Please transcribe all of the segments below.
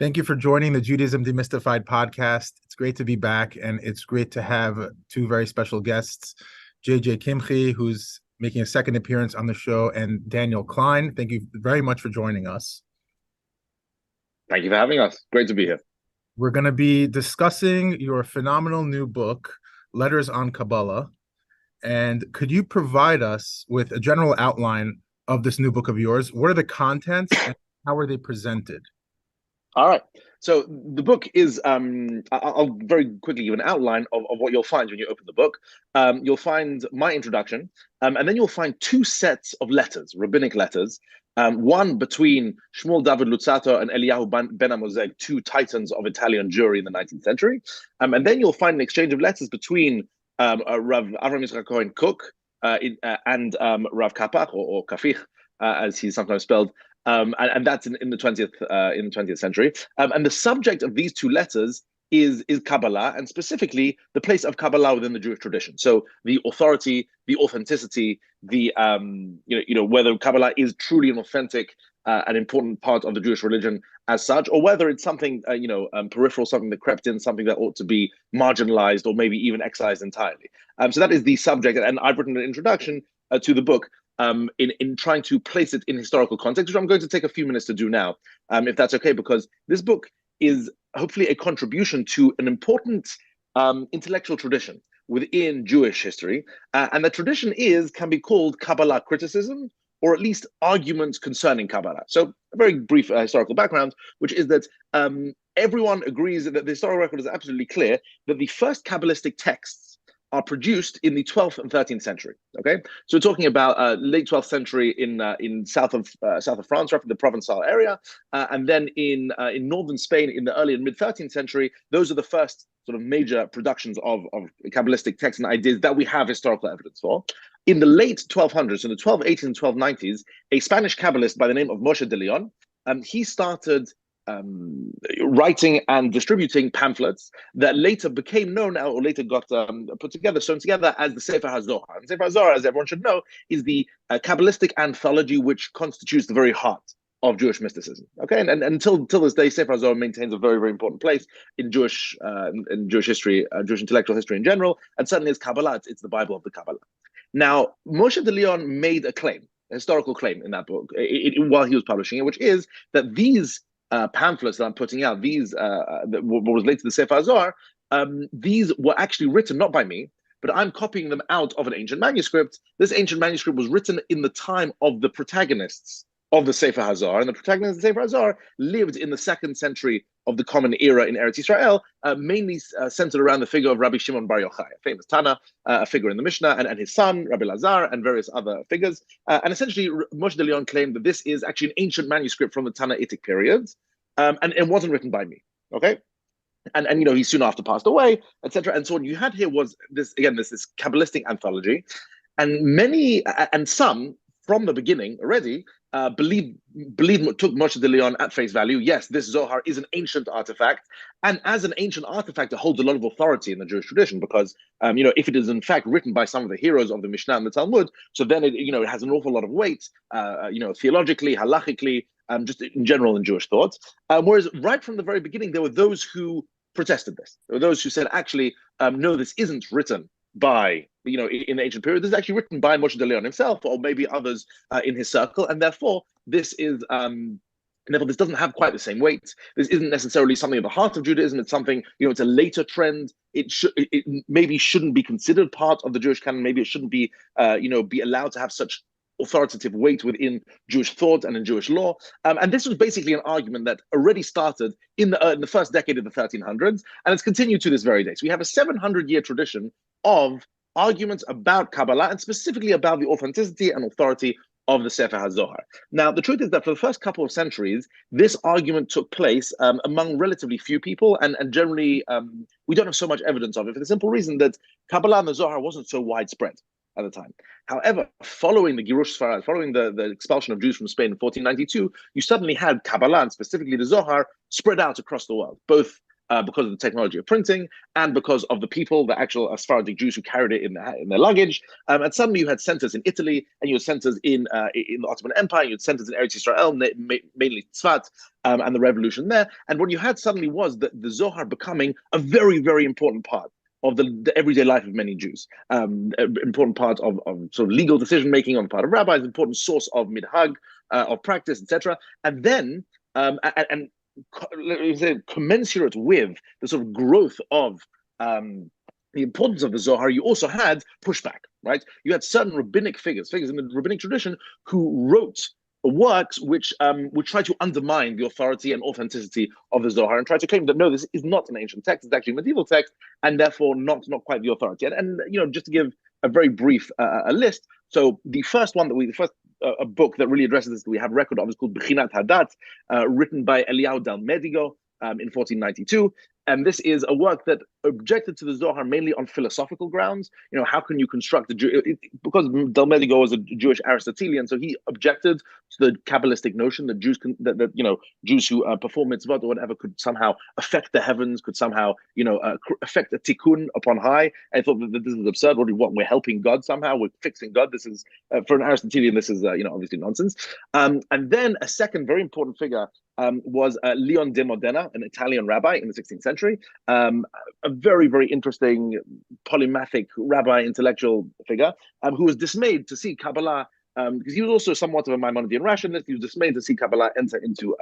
Thank you for joining the Judaism Demystified podcast. It's great to be back, and it's great to have two very special guests, JJ Kimche, who's making a second appearance on the show, and Daniel Klein. Thank you very much for joining us. Thank you for having us. Great to be here. We're going to be discussing your phenomenal new book, Letters on Kabbalah. And could you provide us with a general outline of this new book of yours? What are the contents and how are they presented? All right. So the book is, I'll very quickly give an outline of what you'll find when you open the book. You'll find my introduction, and then you'll find two sets of letters, rabbinic letters, one between Shmuel David Luzzatto and Eliyahu Benamozegh, two titans of Italian Jewry in the 19th century. And then you'll find an exchange of letters between Rabbi Abraham Yitzhak Kook and Rav Kapach, or Qafih, as he's sometimes spelled. And that's in the 20th century. And the subject of these two letters is Kabbalah, and specifically the place of Kabbalah within the Jewish tradition. So the authority, the authenticity, the whether Kabbalah is truly an authentic, an important part of the Jewish religion as such, or whether it's something peripheral, something that crept in, something that ought to be marginalized or maybe even excised entirely. So that is the subject, and I've written an introduction to the book. In trying to place it in historical context, which I'm going to take a few minutes to do now, if that's okay, because this book is hopefully a contribution to an important intellectual tradition within Jewish history. And the tradition can be called Kabbalah criticism, or at least arguments concerning Kabbalah. So a very brief historical background, which is that everyone agrees that the historical record is absolutely clear that the first Kabbalistic texts are produced in the 12th and 13th century. Okay, so we're talking about late 12th century in south of France, roughly the Provençal area, and then in northern Spain in the early and mid 13th century. Those are the first sort of major productions of Kabbalistic texts and ideas that we have historical evidence for. In the late 1200s, in the 1280s and 1290s, a Spanish Kabbalist by the name of Moshe de Leon, he started writing and distributing pamphlets that later became known, or later got sewn together as the Sefer HaZohar. And Sefer HaZohar, as everyone should know, is the Kabbalistic anthology which constitutes the very heart of Jewish mysticism. Okay, and until this day, Sefer HaZohar maintains a very, very important place in Jewish history, Jewish intellectual history in general, and certainly as Kabbalah, it's the Bible of the Kabbalah. Now, Moshe de Leon made a claim, a historical claim in that book, while he was publishing it, which is that these pamphlets that I'm putting out, these what was later the Sefer HaZohar, these were actually written not by me, but I'm copying them out of an ancient manuscript. This ancient manuscript was written in the time of the protagonists of the Sefer HaZohar, and the protagonists of the Sefer HaZohar lived in the 2nd century of the Common Era in Eretz Israel, mainly centered around the figure of Rabbi Shimon Bar Yochai, a famous Tana, a figure in the Mishnah, and his son, Rabbi Lazar, and various other figures. And essentially, Moshe de Leon claimed that this is actually an ancient manuscript from the Tanaitic period, and it wasn't written by me, okay? And he soon after passed away, etc. And so what you had here was this Kabbalistic anthology, and some from the beginning already took Moshe de Leon at face value. Yes, this Zohar is an ancient artifact, and as an ancient artifact, it holds a lot of authority in the Jewish tradition because if it is in fact written by some of the heroes of the Mishnah and the Talmud, so then it has an awful lot of weight, theologically, halachically, just in general in Jewish thought. Whereas right from the very beginning, there were those who protested this. There were those who said, actually, no, this isn't written by, in the ancient period. This is actually written by Moshe de Leon himself, or maybe others in his circle, and therefore this is this doesn't have quite the same weight. This isn't necessarily something at the heart of Judaism. It's something, it's a later trend. It maybe shouldn't be considered part of the Jewish canon. Maybe it shouldn't be, be allowed to have such authoritative weight within Jewish thought and in Jewish law. And this was basically an argument that already started in the first decade of the 1300s, and it's continued to this very day. So we have a 700-year tradition of arguments about Kabbalah, and specifically about the authenticity and authority of the Sefer HaZohar. Now, the truth is that for the first couple of centuries, this argument took place among relatively few people, and generally, we don't have so much evidence of it for the simple reason that Kabbalah and the Zohar wasn't so widespread at the time. However, following the Girush Sfarad, following the expulsion of Jews from Spain in 1492, you suddenly had Kabbalah, and specifically the Zohar, spread out across the world, both because of the technology of printing and because of the people, the actual Sephardic Jews who carried it in their luggage. And suddenly you had centers in Italy, and you had centers in the Ottoman Empire, you had centers in Eretz Israel, mainly Tzfat, and the revolution there. And what you had suddenly was the Zohar becoming a very, very important part of the everyday life of many Jews, an important part of sort of legal decision-making on the part of rabbis, important source of minhag, of practice, etc. And then, and commensurate with the sort of growth of the importance of the Zohar, you also had pushback, right? You had certain rabbinic figures in the rabbinic tradition who wrote works which would try to undermine the authority and authenticity of the Zohar and try to claim that no, this is not an ancient text, it's actually a medieval text, and therefore not quite the authority. And just to give a very brief a list, so the first a book that really addresses this that we have record of is called Bechinat Hadat, written by Eliyahu Benamozegh in 1492. And this is a work that objected to the Zohar mainly on philosophical grounds. How can you construct because Benamozegh was a Jewish Aristotelian, so he objected to the Kabbalistic notion that Jews Jews who perform mitzvot or whatever could somehow affect the heavens, could somehow affect a tikkun upon high. I thought that this is absurd. We're helping God somehow, we're fixing God. This is for an Aristotelian, this is obviously nonsense. And then a second very important figure was Leon de Modena, an Italian rabbi in the 16th century, a very, very interesting polymathic rabbi intellectual figure who was dismayed to see Kabbalah, because he was also somewhat of a Maimonidean rationalist. He was dismayed to see Kabbalah enter into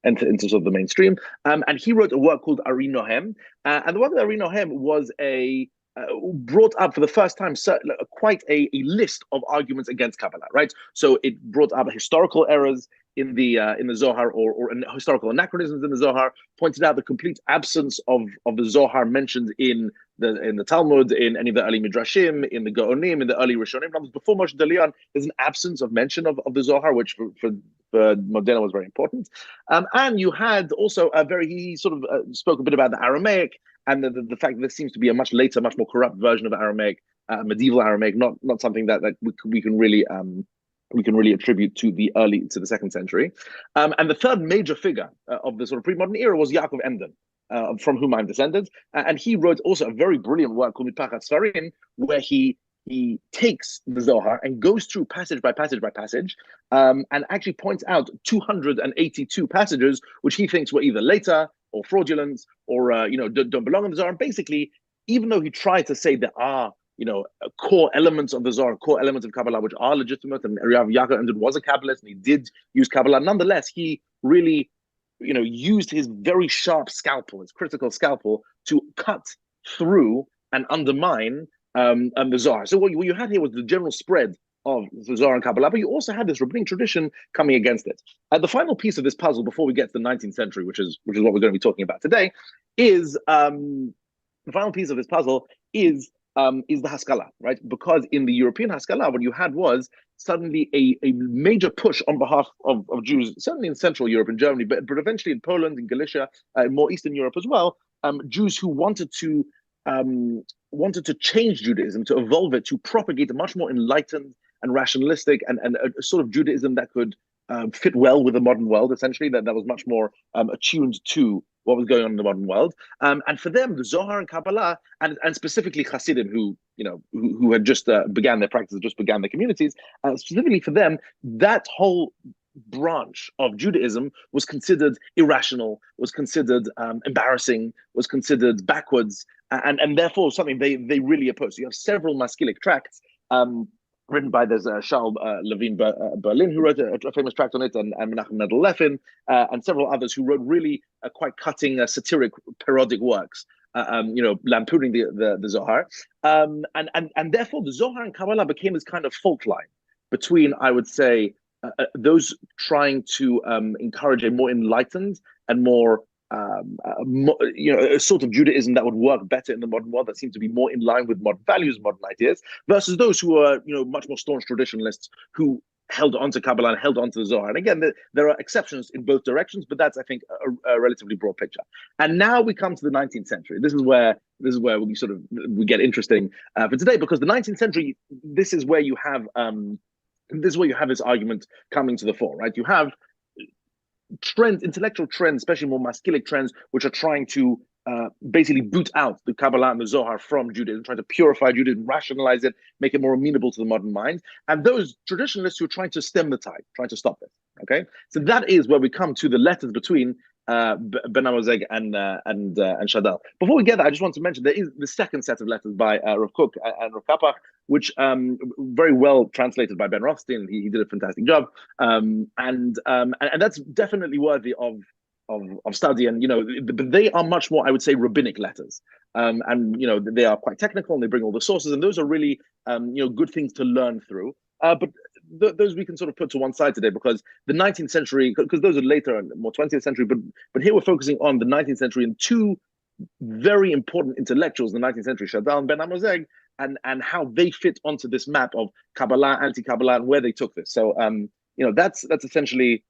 sort of the mainstream. And he wrote a work called Ari Nohem. And the work of Ari Nohem was brought up for the first time quite a list of arguments against Kabbalah, right? So it brought up historical errors in the Zohar or historical anachronisms in the Zohar, pointed out the complete absence of the Zohar mentioned in the Talmud, in any of the early Midrashim, in the Gaonim, in the early Rishonim. Before Moshe Dayan, there's an absence of mention of the Zohar, which for Modena was very important. And you had also he sort of spoke a bit about the Aramaic and the fact that this seems to be a much later, much more corrupt version of Aramaic, medieval Aramaic, not something that we can really attribute to the second century. And the third major figure of the sort of pre-modern era was Yaakov Emden, from whom I'm descended. And he wrote also a very brilliant work called Mipachat Sfarim, where he takes the Zohar and goes through passage by passage by passage, and actually points out 282 passages which he thinks were either later or fraudulent or don't belong in the Zohar. And basically, even though he tried to say there are core elements of the Zohar, core elements of Kabbalah, which are legitimate, and Yaakov Emden was a Kabbalist, and he did use Kabbalah. Nonetheless, he really, used his very sharp scalpel, his critical scalpel, to cut through and undermine the Zohar. So what you had here was the general spread of the Zohar and Kabbalah, but you also had this rabbinic tradition coming against it. The final piece of this puzzle, before we get to the 19th century, which is what we're going to be talking about today, is the final piece of this puzzle is the Haskalah, right? Because in the European Haskalah, what you had was suddenly a major push on behalf of Jews, certainly in Central Europe, in Germany, but eventually in Poland, in Galicia, more Eastern Europe as well, Jews who wanted to change Judaism, to evolve it, to propagate a much more enlightened and rationalistic and a sort of Judaism that could fit well with the modern world, essentially, that was much more attuned to what was going on in the modern world. And for them, the Zohar and Kabbalah, and specifically Hasidim, who had just began their practice, just began their communities, specifically for them, that whole branch of Judaism was considered irrational, was considered embarrassing, was considered backwards, and therefore something they really opposed. So you have several Maskilic tracts written by Charles Levin Berlin, who wrote a famous tract on it, and Menachem Mendel Levin, and several others who wrote really quite cutting, satiric, parodic works, lampooning the Zohar. And therefore, the Zohar and Kabbalah became this kind of fault line between, I would say, those trying to encourage a more enlightened and more a sort of Judaism that would work better in the modern world, that seemed to be more in line with modern values, modern ideas, versus those who are much more staunch traditionalists who held on to Kabbalah and held on to the Zohar. And again, there are exceptions in both directions, but that's, I think, a relatively broad picture. And now we come to the 19th century. This is where we get interesting for today, because the 19th century, this is where you have this argument coming to the fore, right? You have trends, intellectual trends, especially more Maskilic trends, which are trying to basically boot out the Kabbalah and the Zohar from Judaism, trying to purify Judaism, rationalize it, make it more amenable to the modern mind. And those traditionalists who are trying to stem the tide, trying to stop it. Okay, so that is where we come to the letters between Benamozegh and Shadal. Before we get there, I just want to mention there is the second set of letters by Rav Kook and Rav Qafih, which very well translated by Ben Rothstein. He did a fantastic job, and that's definitely worthy of study. And but they are much more, I would say, rabbinic letters, and they are quite technical, and they bring all the sources, and those are really good things to learn through. But those we can sort of put to one side today, because the 19th century, because those are later and more 20th century, but here we're focusing on the 19th century and two very important intellectuals in the 19th century, Shadal and Benamozegh, and how they fit onto this map of Kabbalah, anti-Kabbalah, and where they took this. So that's essentially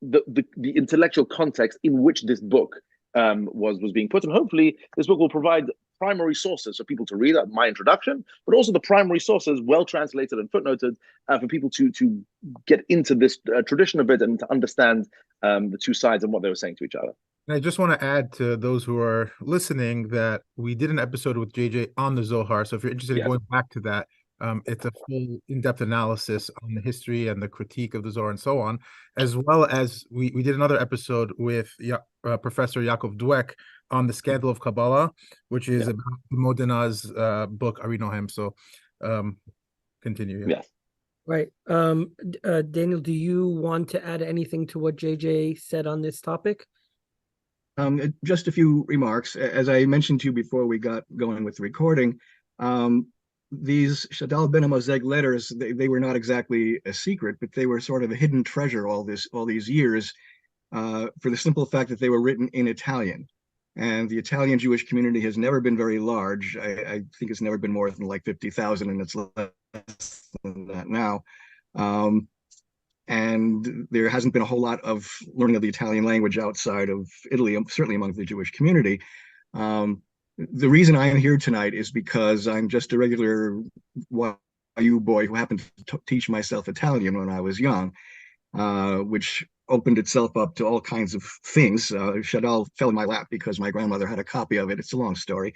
the intellectual context in which this book was being put, and hopefully this book will provide primary sources for people to read, my introduction, but also the primary sources, well translated and footnoted, for people to get into this tradition of it and to understand the two sides and what they were saying to each other. And I just want to add to those who are listening that we did an episode with JJ on the Zohar. So if you're interested in going back to that, it's a full in-depth analysis on the history and the critique of the Zohar and so on, as well as we did another episode with Professor Yaakov Dweck on the Scandal of Kabbalah, which is about Modena's book, Arinohem. So continue. Yes. Right. Daniel, do you want to add anything to what JJ said on this topic? Just a few remarks. As I mentioned to you before we got going with the recording, these Shadal Benamozegh letters, they were not exactly a secret, but they were sort of a hidden treasure all these years, for the simple fact that they were written in Italian. And the Italian Jewish community has never been very large. I think it's never been more than like 50,000, and it's less than that now. And there hasn't been a whole lot of learning of the Italian language outside of Italy, certainly among the Jewish community. The reason I am here tonight is because I'm just a regular YU boy who happened to teach myself Italian when I was young, which opened itself up to all kinds of things. Shadal fell in my lap because my grandmother had a copy of it. It's a long story.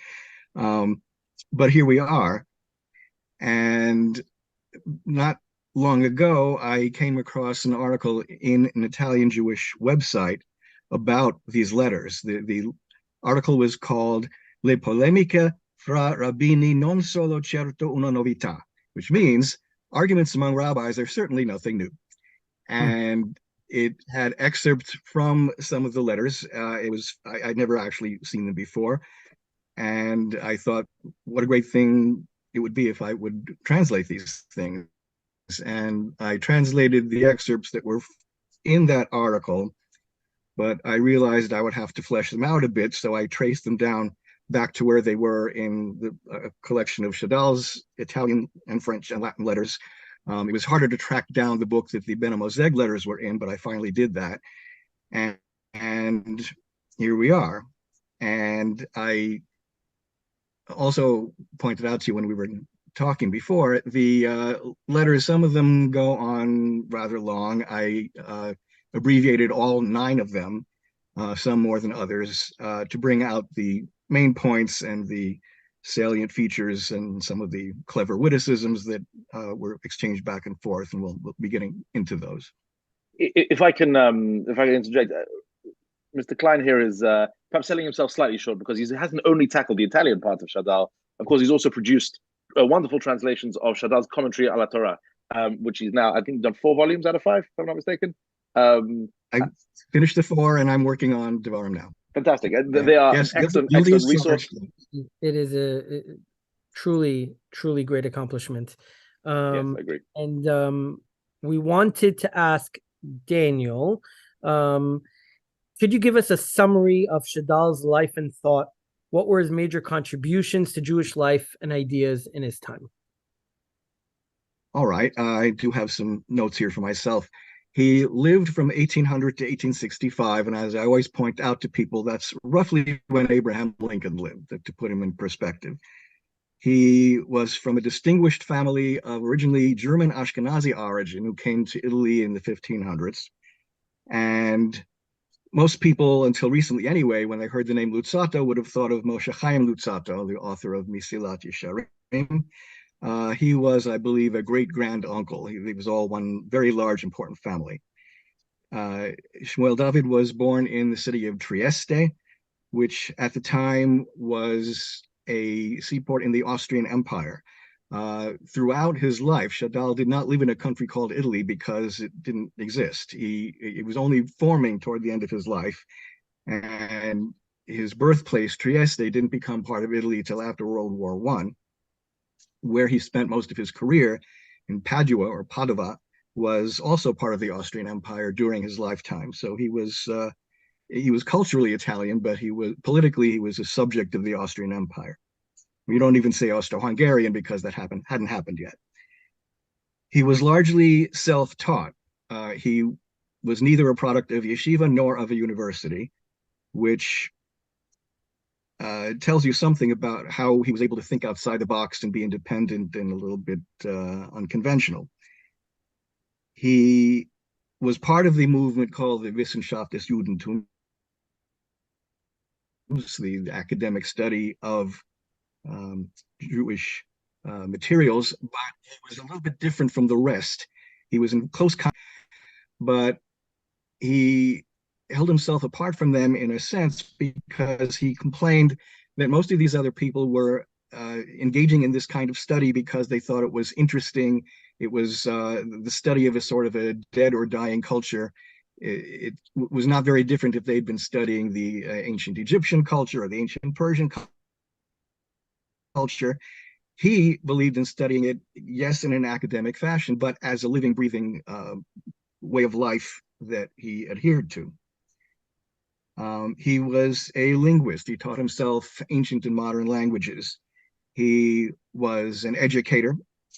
But here we are. And not long ago, I came across an article in an Italian Jewish website about these letters. The article was called Le polemiche fra rabbini non solo certo una novità, which means arguments among rabbis are certainly nothing new. And it had excerpts from some of the letters. I'd never actually seen them before. And I thought, what a great thing it would be if I would translate these things. And I translated the excerpts that were in that article, but I realized I would have to flesh them out a bit. So I traced them down back to where they were in the collection of Shadal's Italian and French and Latin letters. It was harder to track down the book that the Benamozegh letters were in, but I finally did that. And here we are. And I also pointed out to you when we were talking before, the letters, some of them go on rather long. I abbreviated all 9 of them, some more than others, to bring out the main points and the salient features and some of the clever witticisms that were exchanged back and forth, and we'll be getting into those. If I can interject, Mr. Klein here is perhaps selling himself slightly short, because he hasn't only tackled the Italian part of Shadal. Of course, he's also produced wonderful translations of Shadal's commentary ala Torah, which he's now, I think, done 4 volumes out of 5, if I'm not mistaken. I finished the 4, and I'm working on Devarim now. Fantastic. They are excellent resource. It is a truly great accomplishment. Yes, I agree. And we wanted to ask Daniel, could you give us a summary of Shadal's life and thought? What were his major contributions to Jewish life and ideas in his time? All right. I do have some notes here for myself. He lived from 1800 to 1865, and as I always point out to people, that's roughly when Abraham Lincoln lived, to put him in perspective. He was from a distinguished family of originally German Ashkenazi origin who came to Italy in the 1500s. And Most people, until recently anyway, when they heard the name Luzzatto, would have thought of Moshe Chaim Luzzatto, the author of Mesilat Yesharim. He was, I believe, a great-grand uncle. He was all one very large, important family. Shmuel David was born in the city of Trieste, which at the time was a seaport in the Austrian Empire. Throughout his life, Shadal did not live in a country called Italy because it didn't exist. It was only forming toward the end of his life, and his birthplace, Trieste, didn't become part of Italy till after World War I, where he spent most of his career. In Padua or Padova was also part of the Austrian Empire during his lifetime. So he was culturally Italian, but politically he was a subject of the Austrian Empire. We don't even say Austro-Hungarian because that hadn't happened yet. He was largely self-taught. He was neither a product of yeshiva nor of a university, which tells you something about how he was able to think outside the box and be independent and a little bit unconventional. He was part of the movement called the Wissenschaft des Judentums, the academic study of Jewish materials, but he was a little bit different from the rest. He was in close contact, but he held himself apart from them in a sense because he complained that most of these other people were engaging in this kind of study because they thought it was interesting. It was the study of a sort of a dead or dying culture. It was not very different if they'd been studying the ancient Egyptian culture or the ancient Persian culture. He believed in studying it, yes, in an academic fashion, but as a living, breathing way of life that he adhered to. He was a linguist. He taught himself ancient and modern languages. He was an educator.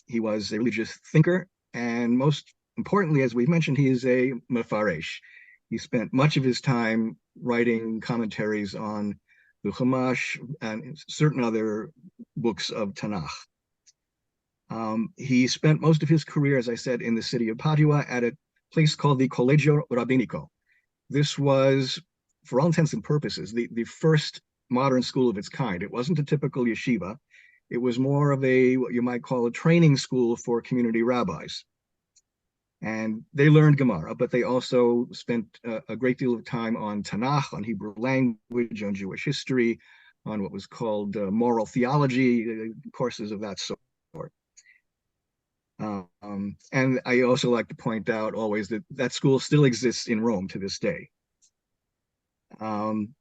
He was a religious thinker. And most importantly, as we've mentioned, he is a mefaresh. He spent much of his time writing commentaries on the Chumash and certain other books of Tanakh. He spent most of his career, as I said, in the city of Padua at a place called the Collegio Rabbinico. This was, for all intents and purposes, the first modern school of its kind. It wasn't a typical yeshiva. It was more of what you might call a training school for community rabbis. And they learned Gemara, but they also spent a great deal of time on Tanakh, on Hebrew language, on Jewish history, on what was called moral theology, courses of that sort. And I also like to point out always that that school still exists in Rome to this day. In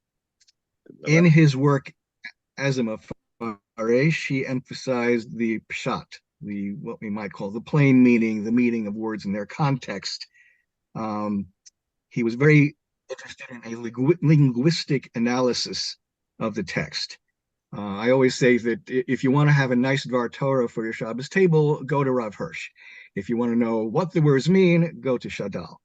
his work as a mefaresh, he emphasized the pshat, what we might call the plain meaning, the meaning of words in their context. He was very interested in a linguistic analysis of the text. I always say that if you want to have a nice Dvar Torah for your Shabbos table, go to Rav Hirsch. If you want to know what the words mean, go to Shadal.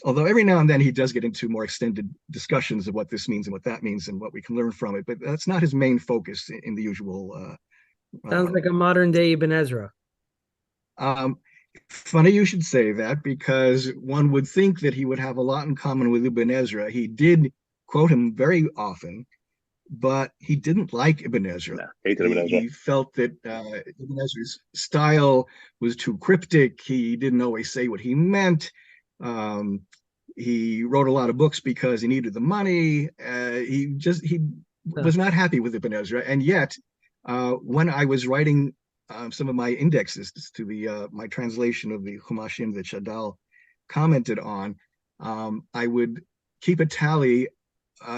Although every now and then he does get into more extended discussions of what this means and what that means and what we can learn from it, but that's not his main focus in the usual. Sounds like a modern day Ibn Ezra. Funny you should say that, because one would think that he would have a lot in common with Ibn Ezra. He did quote him very often, but he didn't like Ibn Ezra. No, hated Ibn Ezra. He felt that Ibn Ezra's style was too cryptic. He didn't always say what he meant. He wrote a lot of books because he needed the money. He was not happy with Ibn Ezra. And yet, when I was writing some of my indexes to my translation of the Chumashim that Shadal commented on, I would keep a tally.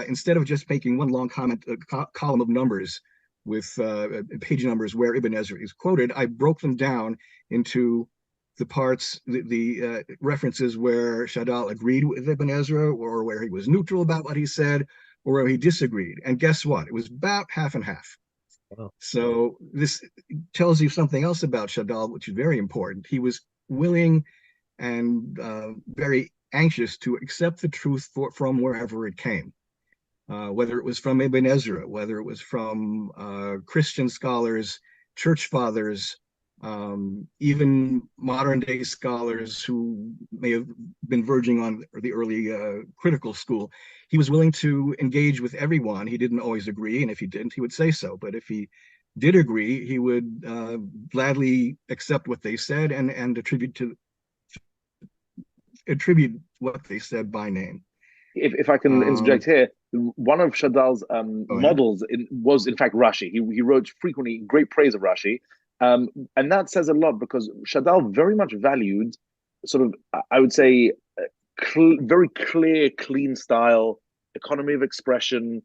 Instead of just making one long column of numbers with page numbers where Ibn Ezra is quoted, I broke them down into the parts, the references where Shadal agreed with Ibn Ezra, or where he was neutral about what he said, or where he disagreed. And guess what? It was about half and half. Wow. So this tells you something else about Shadal, which is very important. He was willing and very anxious to accept the truth from wherever it came. Whether it was from Ibn Ezra, whether it was from Christian scholars, church fathers, Even modern day scholars who may have been verging on the early critical school, he was willing to engage with everyone. He didn't always agree, and if he didn't, he would say so. But if he did agree, he would gladly accept what they said and attribute what they said by name. If I can interject here, one of Shadal's models was in fact Rashi. He wrote frequently great praise of Rashi, and that says a lot because Shadal very much valued sort of, I would say, very clear, clean style, economy of expression,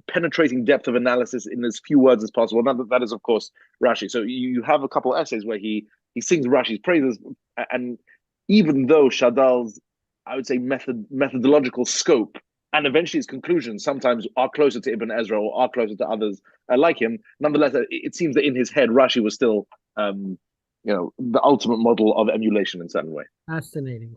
penetrating depth of analysis in as few words as possible. That is, of course, Rashi. So you have a couple of essays where he sings Rashi's praises, and even though Shadal's, I would say, methodological scope and eventually his conclusions sometimes are closer to Ibn Ezra or are closer to others like him, nonetheless, it seems that in his head, Rashi was still, the ultimate model of emulation in a certain way. Fascinating.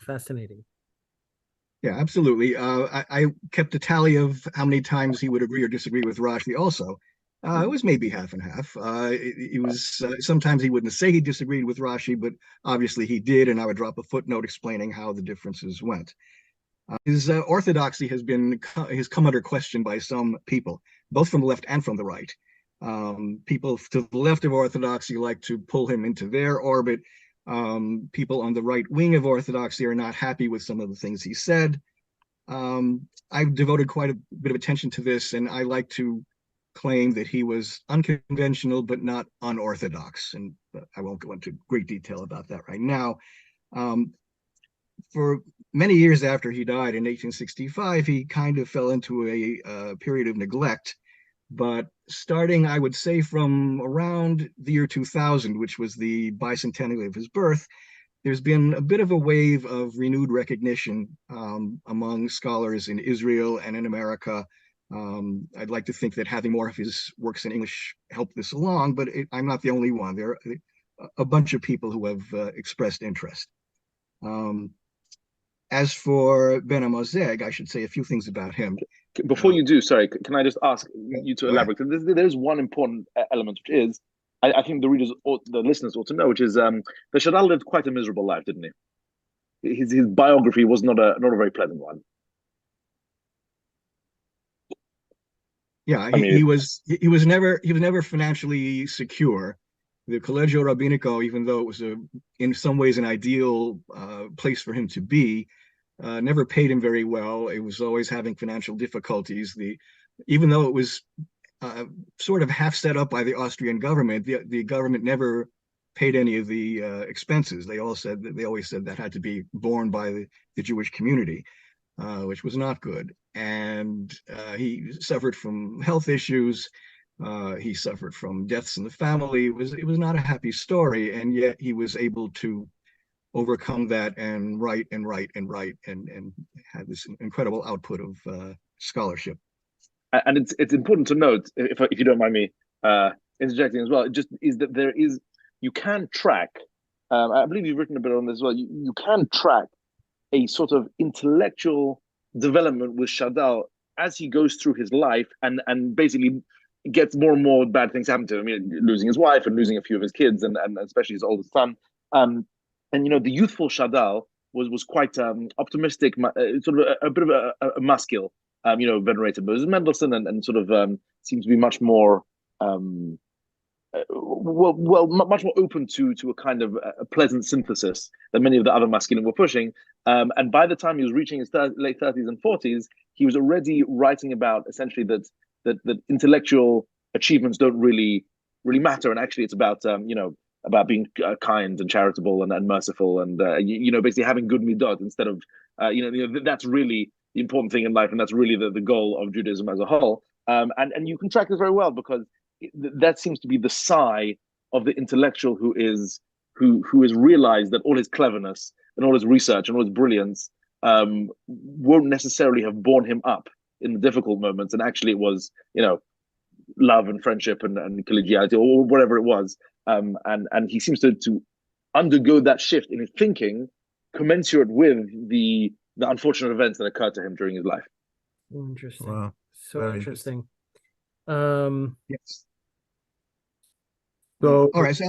Yeah, absolutely. I kept a tally of how many times he would agree or disagree with Rashi also. It was maybe half and half. It was sometimes he wouldn't say he disagreed with Rashi, but obviously he did, and I would drop a footnote explaining how the differences went. His orthodoxy has come under question by some people, both from the left and from the right. People to the left of orthodoxy like to pull him into their orbit. People on the right wing of orthodoxy are not happy with some of the things he said. I've devoted quite a bit of attention to this, and I like to claim that he was unconventional but not unorthodox, and I won't go into great detail about that right now. For many years after he died in 1865, he kind of fell into a period of neglect, but starting, I would say, from around the year 2000, which was the bicentennial of his birth, there's been a bit of a wave of renewed recognition among scholars in Israel and in America. I'd like to think that having more of his works in English helped this along, but I'm not the only one. There are a bunch of people who have expressed interest. As for Benamozegh, I should say a few things about him. Before you do, sorry, can I just ask you to elaborate? There's one important element, which is, I think the listeners ought to know, which is that Shadal lived quite a miserable life, didn't he? His biography was not a very pleasant one. Yeah, he was never financially secure. The Collegio Rabbinico, even though it was in some ways an ideal place for him to be, never paid him very well. It was always having financial difficulties. Even though it was sort of half set up by the Austrian government, the government never paid any of the expenses. They always said that had to be borne by the Jewish community, which was not good. And he suffered from health issues. He suffered from deaths in the family. It was not a happy story, and yet he was able to overcome that and write and had this incredible output of scholarship. And it's important to note, if you don't mind me interjecting as well, just is that you can track. I believe you've written a bit on this as well. You can track a sort of intellectual development with Shadal as he goes through his life and basically gets more and more bad things happen to him. I mean, losing his wife and losing a few of his kids and especially his oldest son. And the youthful Shadal was quite optimistic, sort of a bit of a maskil, venerated Moses Mendelssohn and sort of seems to be much more much more open to a kind of a pleasant synthesis than many of the other masculine were pushing. And by the time he was reaching his late 30s and 40s, he was already writing about essentially that intellectual achievements don't really matter, and actually it's about about being kind and charitable and merciful and basically having good midot instead of that's really the important thing in life, and that's really the goal of Judaism as a whole. And you can track this very well because that seems to be the sigh of the intellectual who has realized that all his cleverness and all his research and all his brilliance won't necessarily have borne him up in the difficult moments, and actually it was love and friendship and collegiality or whatever it was, and he seems to undergo that shift in his thinking commensurate with the unfortunate events that occurred to him during his life. Interesting. Wow. So Very interesting. Yes. So all right, so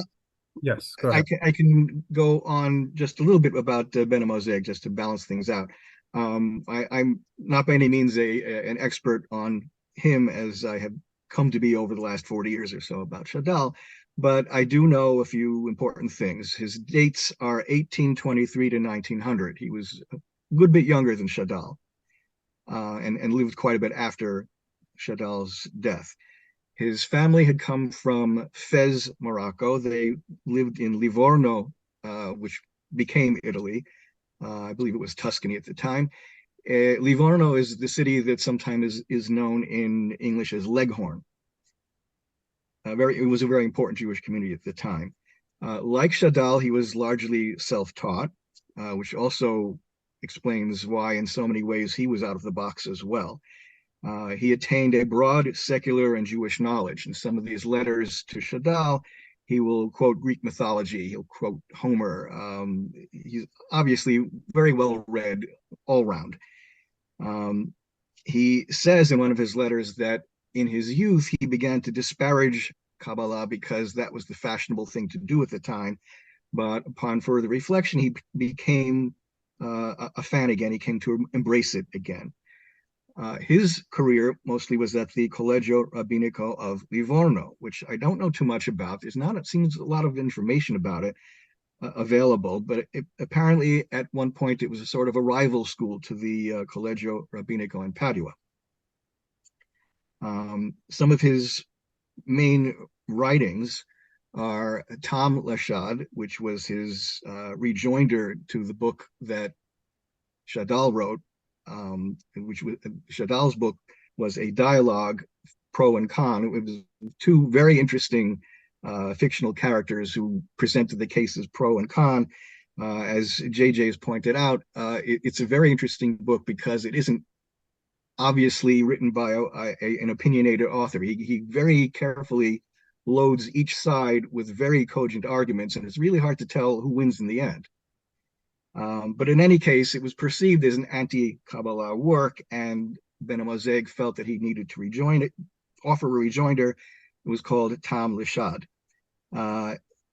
Yes, go ahead. I can go on just a little bit about Benamozegh just to balance things out. I'm not by any means an expert on him, as I have come to be over the last 40 years or so about Shadal, but I do know a few important things. His dates are 1823 to 1900. He was a good bit younger than Shadal, and lived quite a bit after Shadal's death. His family had come from Fez, Morocco. They lived in Livorno, which became Italy. I believe it was Tuscany at the time. Livorno is the city that sometimes is known in English as Leghorn. It was a very important Jewish community at the time. Like Shadal, he was largely self-taught, which also explains why in so many ways he was out of the box as well. He attained a broad secular and Jewish knowledge. In some of these letters to Shadal, he will quote Greek mythology, he'll quote Homer. He's obviously very well read all round. He says in one of his letters that in his youth, he began to disparage Kabbalah because that was the fashionable thing to do at the time. But upon further reflection, he became a fan again. He came to embrace it again. His career mostly was at the Collegio Rabbinico of Livorno, which I don't know too much about. It seems a lot of information about it available, but apparently at one point it was a sort of a rival school to the Collegio Rabbinico in Padua. Some of his main writings are Tam Lashad, which was his rejoinder to the book that Shadal wrote, which was Shadal's book was a dialogue, pro and con. It was two very interesting fictional characters who presented the cases pro and con. As JJ has pointed out, it's a very interesting book because it isn't obviously written by an opinionated author. He very carefully loads each side with very cogent arguments, and it's really hard to tell who wins in the end. But in any case, it was perceived as an anti-Kabbalah work, and Benamozegh felt that he needed to offer a rejoinder. It was called Tam Lashad.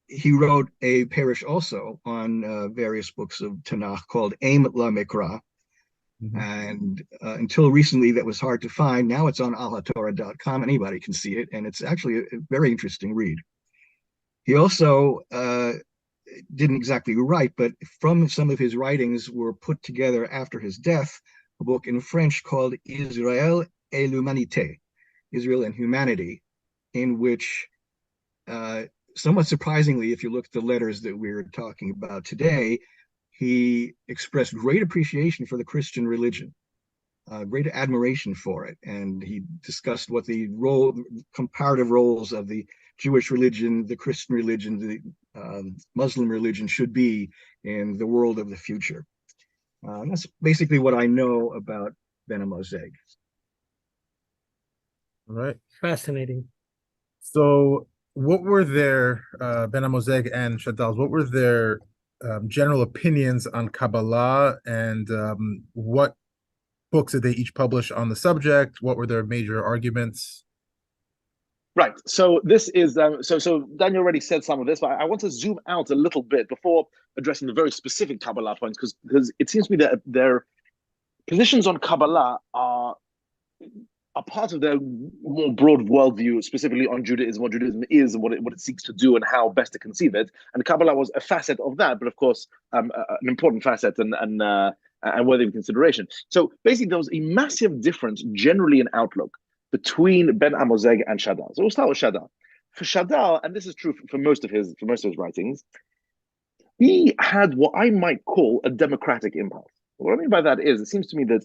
He wrote a parish also on various books of Tanakh called Aim La Mikra. Mm-hmm. And until recently, that was hard to find. Now it's on alhatorah.com. Anybody can see it, and it's actually a very interesting read. He also didn't exactly write, but from some of his writings were put together after his death, a book in French called Israël et l'humanité, Israel and Humanity, in which, somewhat surprisingly, if you look at the letters that we're talking about today, he expressed great appreciation for the Christian religion, great admiration for it, and he discussed what the comparative roles of the Jewish religion, the Christian religion, the Muslim religion should be in the world of the future. That's basically what I know about Benamozegh. All right. Fascinating. So what were their, Benamozegh and Shadal's, what were their general opinions on Kabbalah, and what books did they each publish on the subject? What were their major arguments? Right. So this is so Daniel already said some of this, but I want to zoom out a little bit before addressing the very specific Kabbalah points, because it seems to me that their positions on Kabbalah are part of their more broad worldview, specifically on Judaism, what Judaism is, and what it seeks to do, and how best to conceive it. And Kabbalah was a facet of that, but of course, an important facet and worthy of consideration. So basically, there was a massive difference generally in outlook between Benamozegh and Shadal. So we'll start with Shadal. For Shadal, and this is true for most of his writings, he had what I might call a democratic impulse. What I mean by that is, it seems to me that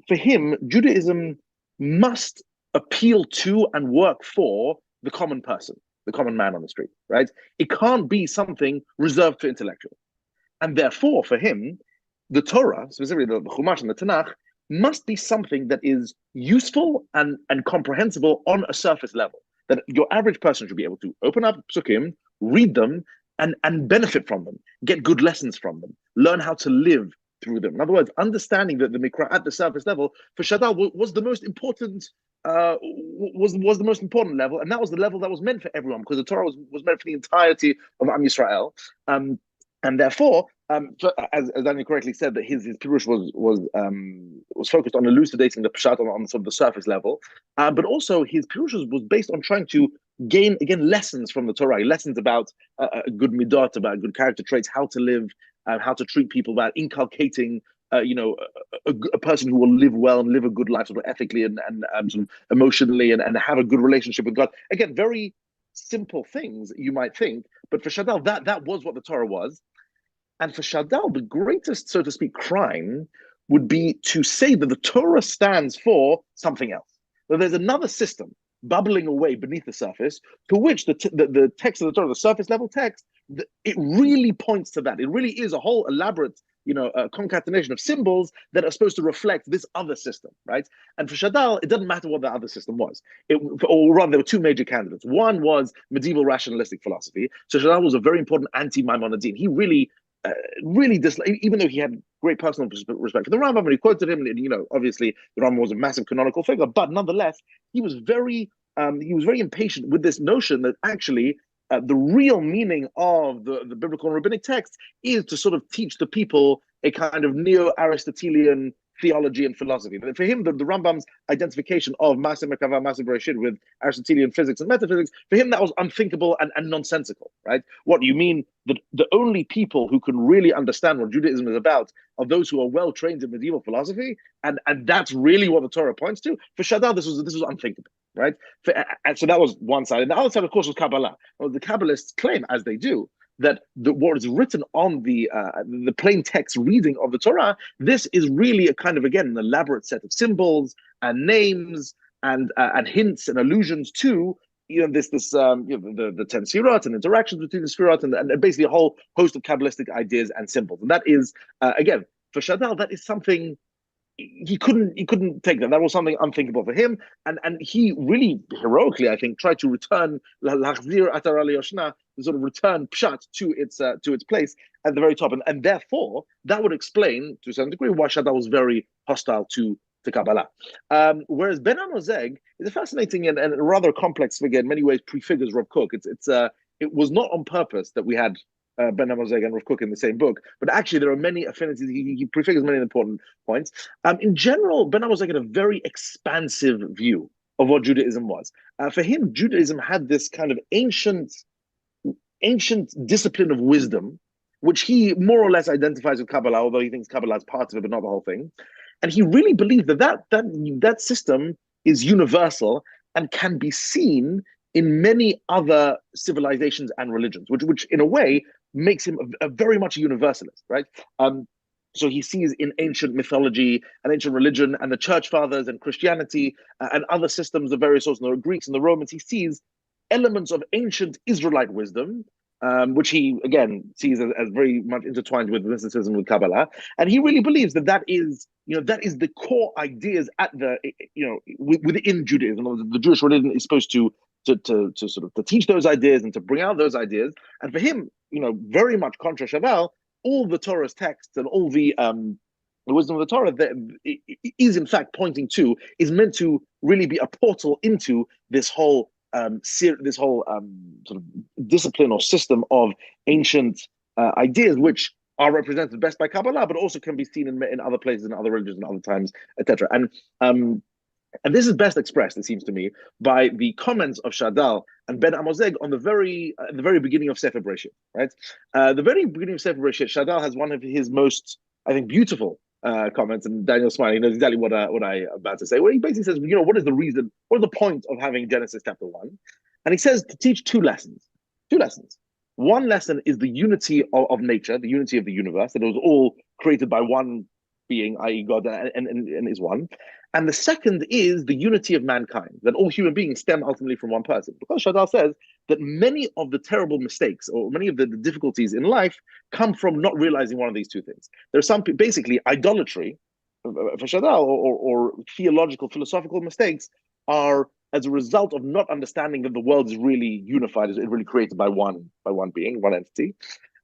for him, Judaism must appeal to and work for the common person, the common man on the street, right? It can't be something reserved for intellectuals. And therefore, for him, the Torah, specifically the Chumash and the Tanakh, must be something that is useful and comprehensible on a surface level, that your average person should be able to open up psukim, read them, and benefit from them, get good lessons from them, learn how to live through them. In other words, understanding that the Mikra at the surface level for Shadal was the most important was the most important level, and that was the level that was meant for everyone, because the Torah was meant for the entirety of Am Yisrael, and therefore, as Daniel correctly said, that his pirush was focused on elucidating the pshat on sort of the surface level, but also his pirush was based on trying to gain again lessons from the Torah, lessons about good midot, about good character traits, how to live, how to treat people, about inculcating a person who will live well and live a good life, sort of ethically and sort of emotionally, and have a good relationship with God. Again, very simple things you might think, but for Shadal, that was what the Torah was. And for Shadal, the greatest, so to speak, crime would be to say that the Torah stands for something else. That there's another system bubbling away beneath the surface, to which the text of the Torah, the surface level text, it really points to that. It really is a whole elaborate concatenation of symbols that are supposed to reflect this other system, right? And for Shadal, it doesn't matter what the other system was. Or rather, there were two major candidates. One was medieval rationalistic philosophy. So Shadal was a very important anti-Maimonidean. He really disliked, even though he had great personal respect for the Rambam, and he quoted him, and obviously the Rambam was a massive canonical figure, but nonetheless, he was very impatient with this notion that actually the real meaning of the biblical and rabbinic texts is to sort of teach the people a kind of neo-Aristotelian theology and philosophy. For him, the Rambam's identification of Maaseh Merkava, Maaseh Bereshit with Aristotelian physics and metaphysics, for him that was unthinkable and nonsensical, right? What do you mean that the only people who can really understand what Judaism is about are those who are well trained in medieval philosophy, and that's really what the Torah points to? For Shadal, this was unthinkable, right? And so that was one side, and the other side, of course, was Kabbalah. Well, the Kabbalists claim, as they do, that what is written on the plain text reading of the Torah, this is really a kind of, again, an elaborate set of symbols and names and hints and allusions to the 10 sefirot and interactions between the sefirot and basically a whole host of Kabbalistic ideas and symbols. And that is, again, for Shadal, that is something he couldn't take that. That was something unthinkable for him, and he really heroically, I think, tried to return l'achzir atara liyoshna, to sort of return pshat to its place at the very top, and therefore that would explain to a certain degree why Shadal was very hostile to Kabbalah. Whereas Benamozegh is a fascinating and rather complex figure, in many ways prefigures Rav Kook. It was not on purpose that we had Benamozegh and Rav Kook in the same book, but actually there are many affinities. He prefigures many important points. In general, Benamozegh had a very expansive view of what Judaism was. For him, Judaism had this kind of ancient discipline of wisdom, which he more or less identifies with Kabbalah, although he thinks Kabbalah is part of it, but not the whole thing. And he really believed that system is universal and can be seen in many other civilizations and religions, which in a way makes him a very much a universalist, right? So he sees in ancient mythology and ancient religion and the church fathers and Christianity and other systems of various sorts, the Greeks and the Romans, he sees elements of ancient Israelite wisdom, which he, again, sees as very much intertwined with mysticism, with Kabbalah. And he really believes that is the core ideas within Judaism. The Jewish religion is supposed to sort of to teach those ideas and to bring out those ideas. And for him, very much contra Shadal, all the Torah's texts and all the wisdom of the Torah that is in fact pointing to, is meant to really be a portal into this whole sort of discipline or system of ancient ideas, which are represented best by Kabbalah, but also can be seen in other places, in other religions, and other times, etc. And this is best expressed, it seems to me, by the comments of Shadal and Benamozegh on the very beginning of Sefer Bereshit, right? The very beginning of Sefer Bereshit, Shadal has one of his most, I think, beautiful comments, and Daniel's smiling. He knows exactly what I'm about to say. Where he basically says, what is the reason, what is the point of having Genesis chapter 1? And he says to teach two lessons. One lesson is the unity of nature, the unity of the universe, that it was all created by one being, i.e. God, and is one. And the second is the unity of mankind, that all human beings stem ultimately from one person. Because Shadal says that many of the terrible mistakes or many of the difficulties in life come from not realizing one of these two things. There's basically idolatry, for Shadal, or theological, philosophical mistakes are as a result of not understanding that the world is really unified, is really created by one being, one entity.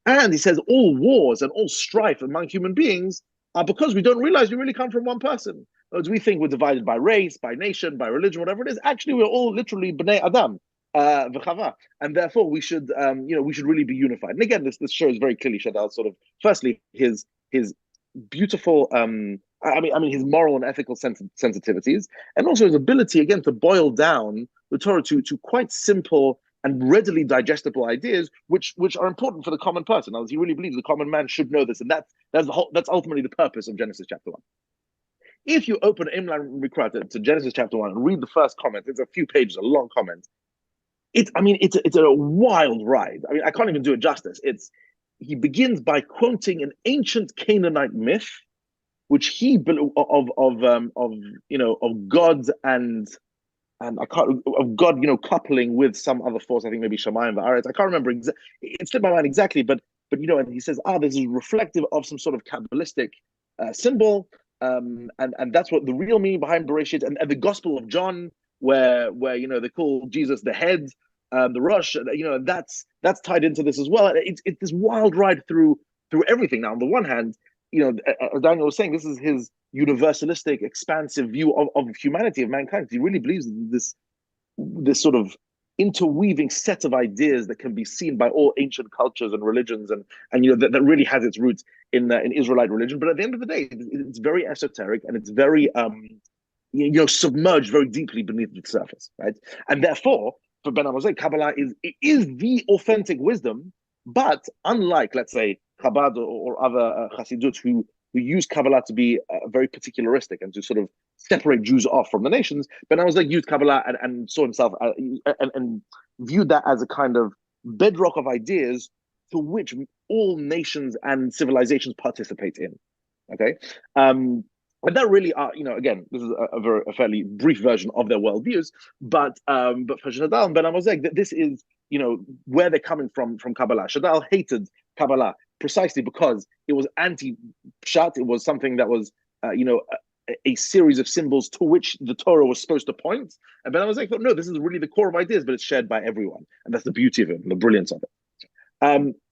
And he says all wars and all strife among human beings are because we don't realize we really come from one person. As we think we're divided by race, by nation, by religion, whatever it is. Actually, we're all literally bnei Adam, v'chava, and therefore we should, we should really be unified. And again, this shows very clearly Shadal's sort of, firstly, his beautiful, his moral and ethical sensitivities, and also his ability again to boil down the Torah to quite simple and readily digestible ideas, which are important for the common person. As he really believes the common man should know this, and that's ultimately the purpose of Genesis chapter 1. If you open Imlan Mikra to Genesis chapter 1 and read the first comment, it's a few pages, a long comment. It's a wild ride. I mean, I can't even do it justice. He begins by quoting an ancient Canaanite myth, which he of God and I can't of God, coupling with some other force. I think maybe Shemayim Va'aretz. I can't remember it slipped my mind exactly, but and he says, this is reflective of some sort of Kabbalistic symbol. And that's what the real meaning behind Bereshit, and the Gospel of John, where they call Jesus the head, the Rosh, that's tied into this as well. It's this wild ride through everything. Now, on the one hand, Daniel was saying this is his universalistic, expansive view of humanity, of mankind. He really believes this sort of interweaving set of ideas that can be seen by all ancient cultures and religions, and that really has its roots in Israelite religion. But at the end of the day, it's very esoteric, and it's very submerged very deeply beneath the surface, right? And therefore, for Benamozegh, Kabbalah is the authentic wisdom. But unlike, let's say, Chabad or other Hasidut who use Kabbalah to be very particularistic and to sort of separate Jews off from the nations, Benamozegh used Kabbalah and saw himself and viewed that as a kind of bedrock of ideas to which all nations and civilizations participate in. Okay, and that really are, again, this is a fairly brief version of their worldviews, but for Shadal and Benamozegh, this is where they're coming from Kabbalah. Shadal hated Kabbalah precisely because it was anti-pshat. It was something that was, a series of symbols to which the Torah was supposed to point. And Benamozegh thought, no, this is really the core of ideas, but it's shared by everyone, and that's the beauty of it, and the brilliance of it.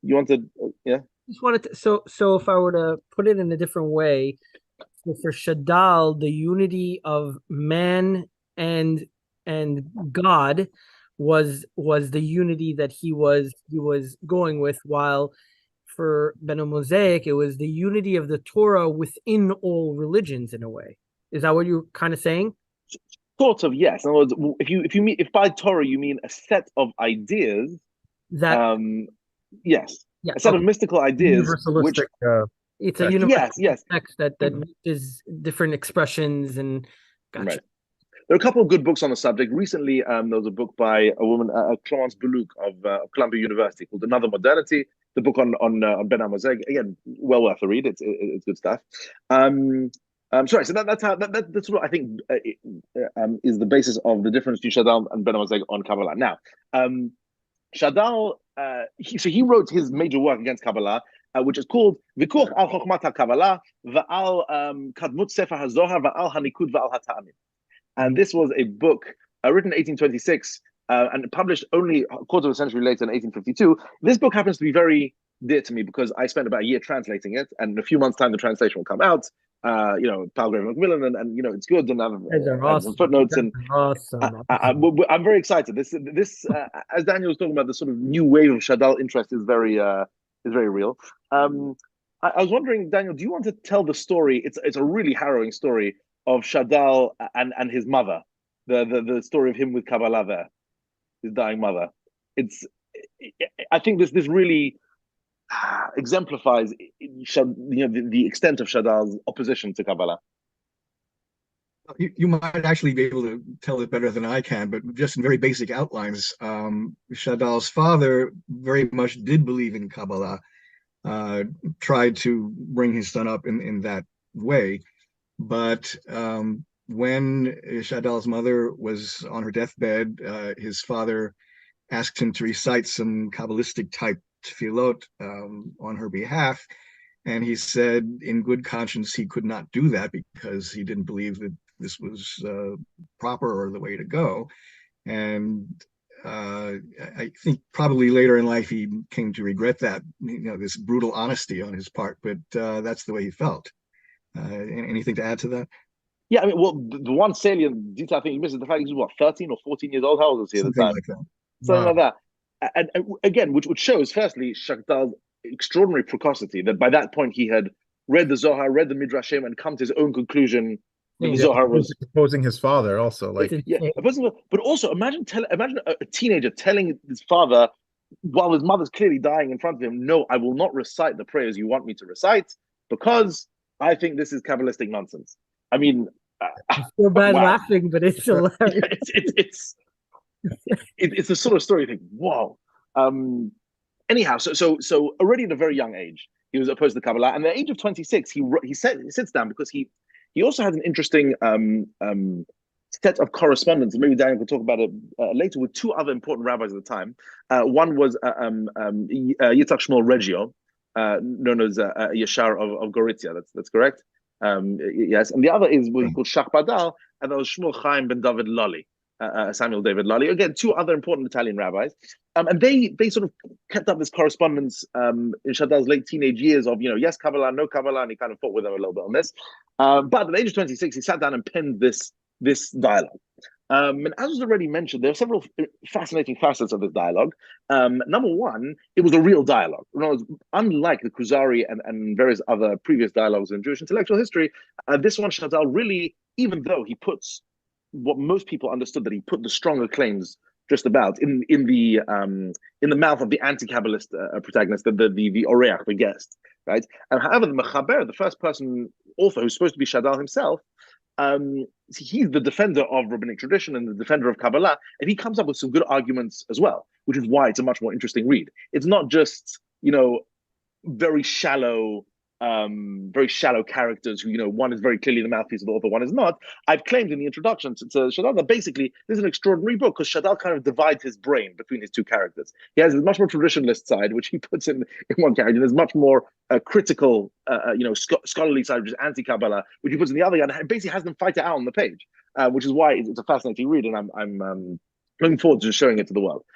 You wanted, yeah? Just wanted to, so if I were to put it in a different way, so for Shadal, the unity of man and God was the unity that he was going with, while for Benamozegh, it was the unity of the Torah within all religions in a way. Is that what you're kind of saying? Sort of, yes. In other words, if by Torah you mean a set of ideas, that yes, a set of mystical ideas, which it's a universal yes, text that is different expressions and gotcha. Right. There are a couple of good books on the subject. Recently, there was a book by a woman, Clemence Boulouk of Columbia University, called Another Modernity. The book on Benamozegh, again, well worth a read. It's good stuff. Sorry, so that's what I think is the basis of the difference between Shadal and Benamozegh on Kabbalah. Now, Shadal, he wrote his major work against Kabbalah, which is called Vikuch al Chokhmat HaKabbalah va'al Kadmut Sefer HaZohar va'al Hanikud va'al HaTa'amim. And this was a book written in 1826 and published only a quarter of a century later in 1852. This book happens to be very dear to me because I spent about a year translating it, and in a few months' time the translation will come out. Palgrave Macmillan, and it's good, and I've some footnotes, and awesome. I'm very excited. This as Daniel was talking about, the sort of new wave of Shadal interest is very real. I was wondering, Daniel, do you want to tell the story? It's a really harrowing story of Shadal and his mother, the story of him with Kabbalah there, his dying mother. I think this really exemplifies the extent of Shadal's opposition to Kabbalah. You might actually be able to tell it better than I can, but just in very basic outlines, Shadal's father very much did believe in Kabbalah, tried to bring his son up in that way. But when Shadal's mother was on her deathbed, his father asked him to recite some Kabbalistic type tefillot on her behalf. And he said in good conscience he could not do that because he didn't believe that this was proper or the way to go. And I think probably later in life he came to regret that, this brutal honesty on his part, but that's the way he felt. Anything to add to that? Yeah, I mean, well, the one salient detail I think you missed is the fact he was what, 13 or 14 years old. How old was he at the Something time? like that. Something Wow. like that. And again, which shows firstly Shadal's extraordinary precocity. That by that point he had read the Zohar, read the Midrashim, and come to his own conclusion that the Yeah, Zohar was Opposing his father also, it's like, yeah. insane. But also imagine a teenager telling his father while his mother's clearly dying in front of him, "No, I will not recite the prayers you want me to recite because I think this is Kabbalistic nonsense." I mean, I feel bad wow. laughing, but it's hilarious. It's the sort of story you think, wow. Anyhow, so already at a very young age, he was opposed to Kabbalah, and at the age of 26, he sits down because he also has an interesting set of correspondence. Maybe Daniel could talk about it later with two other important rabbis at the time. One was Yitzhak Shmuel Reggio, known as Yashar of Gorizia. That's correct. Yes, and the other is what he called Shach Badal, and that was Shmuel Chaim ben David Lully. Samuel David Lully. Again, two other important Italian rabbis. And they sort of kept up this correspondence in Shadal's late teenage years of, yes, Kabbalah, no Kabbalah, and he kind of fought with them a little bit on this. But at the age of 26, he sat down and penned this dialogue. And as was already mentioned, there are several fascinating facets of this dialogue. Number one, it was a real dialogue. In other words, unlike the Kuzari and various other previous dialogues in Jewish intellectual history, this one, Shadal really, even though he puts what most people understood, that he put the stronger claims just about in the mouth of the anti-Kabbalist protagonist, the Oreach, the guest, right? And however, the Mechaber, the first person author who's supposed to be Shadal himself, he's the defender of rabbinic tradition and the defender of Kabbalah, and he comes up with some good arguments as well, which is why it's a much more interesting read. It's not just very shallow characters who, one is very clearly the mouthpiece of the author, one is not. I've claimed in the introduction to Shadal that basically this is an extraordinary book because Shadal kind of divides his brain between his two characters. He has a much more traditionalist side, which he puts in one character. There's much more critical, scholarly side, which is anti-Kabbalah, which he puts in the other, and basically has them fight it out on the page, which is why it's a fascinating read, and I'm looking forward to showing it to the world.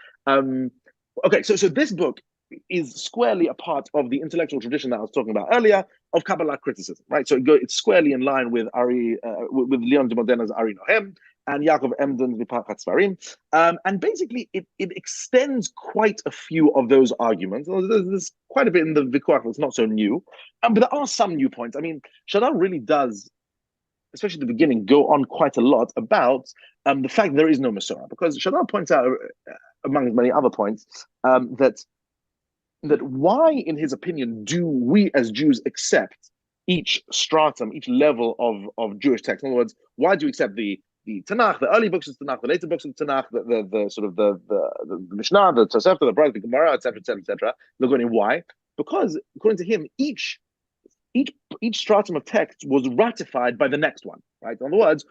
Okay, so this book is squarely a part of the intellectual tradition that I was talking about earlier of Kabbalah criticism, right? So it's squarely in line with with Leon de Modena's Ari Nohem and Yaakov Emden's Vipachat Svarim, and basically it extends quite a few of those arguments. There's quite a bit in the Vikuach that's not so new, but there are some new points. I mean, Shadal really does, especially at the beginning, go on quite a lot about the fact that there is no Masorah, because Shadal points out, among many other points, that why, in his opinion, do we as Jews accept each stratum, each level of Jewish text? In other words, why do you accept the Tanakh, the early books of Tanakh, the later books of Tanakh, the sort of the Mishnah, the Tosefta, the Brayta, the Gemara, etc., etc., etc. They're going, why? Because according to him, each stratum of text was ratified by the next one, right? In other words,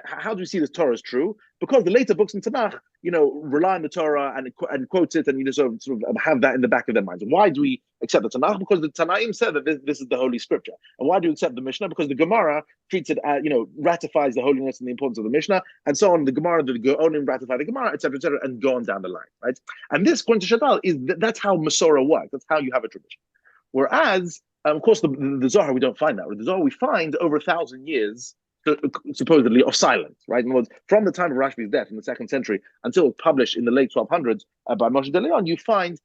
how do we see this Torah is true? Because the later books in Tanakh, rely on the Torah and quote it, and sort of have that in the back of their minds. Why do we accept the Tanakh? Because the Tanaim said that this is the Holy Scripture. And why do we accept the Mishnah? Because the Gemara treats it as, ratifies the holiness and the importance of the Mishnah, and so on. The Gemara, the Gaonim ratify the Gemara, etc., and go on down the line, right? And this, according to Shadal, that's how Masorah works. That's how you have a tradition. Whereas, of course, the Zohar, we don't find that. With the Zohar, we find over 1,000 years, supposedly, of silence, right? In other words, from the time of Rashbi's death in the 2nd century until published in the late 1200s by Moshe de Leon, you find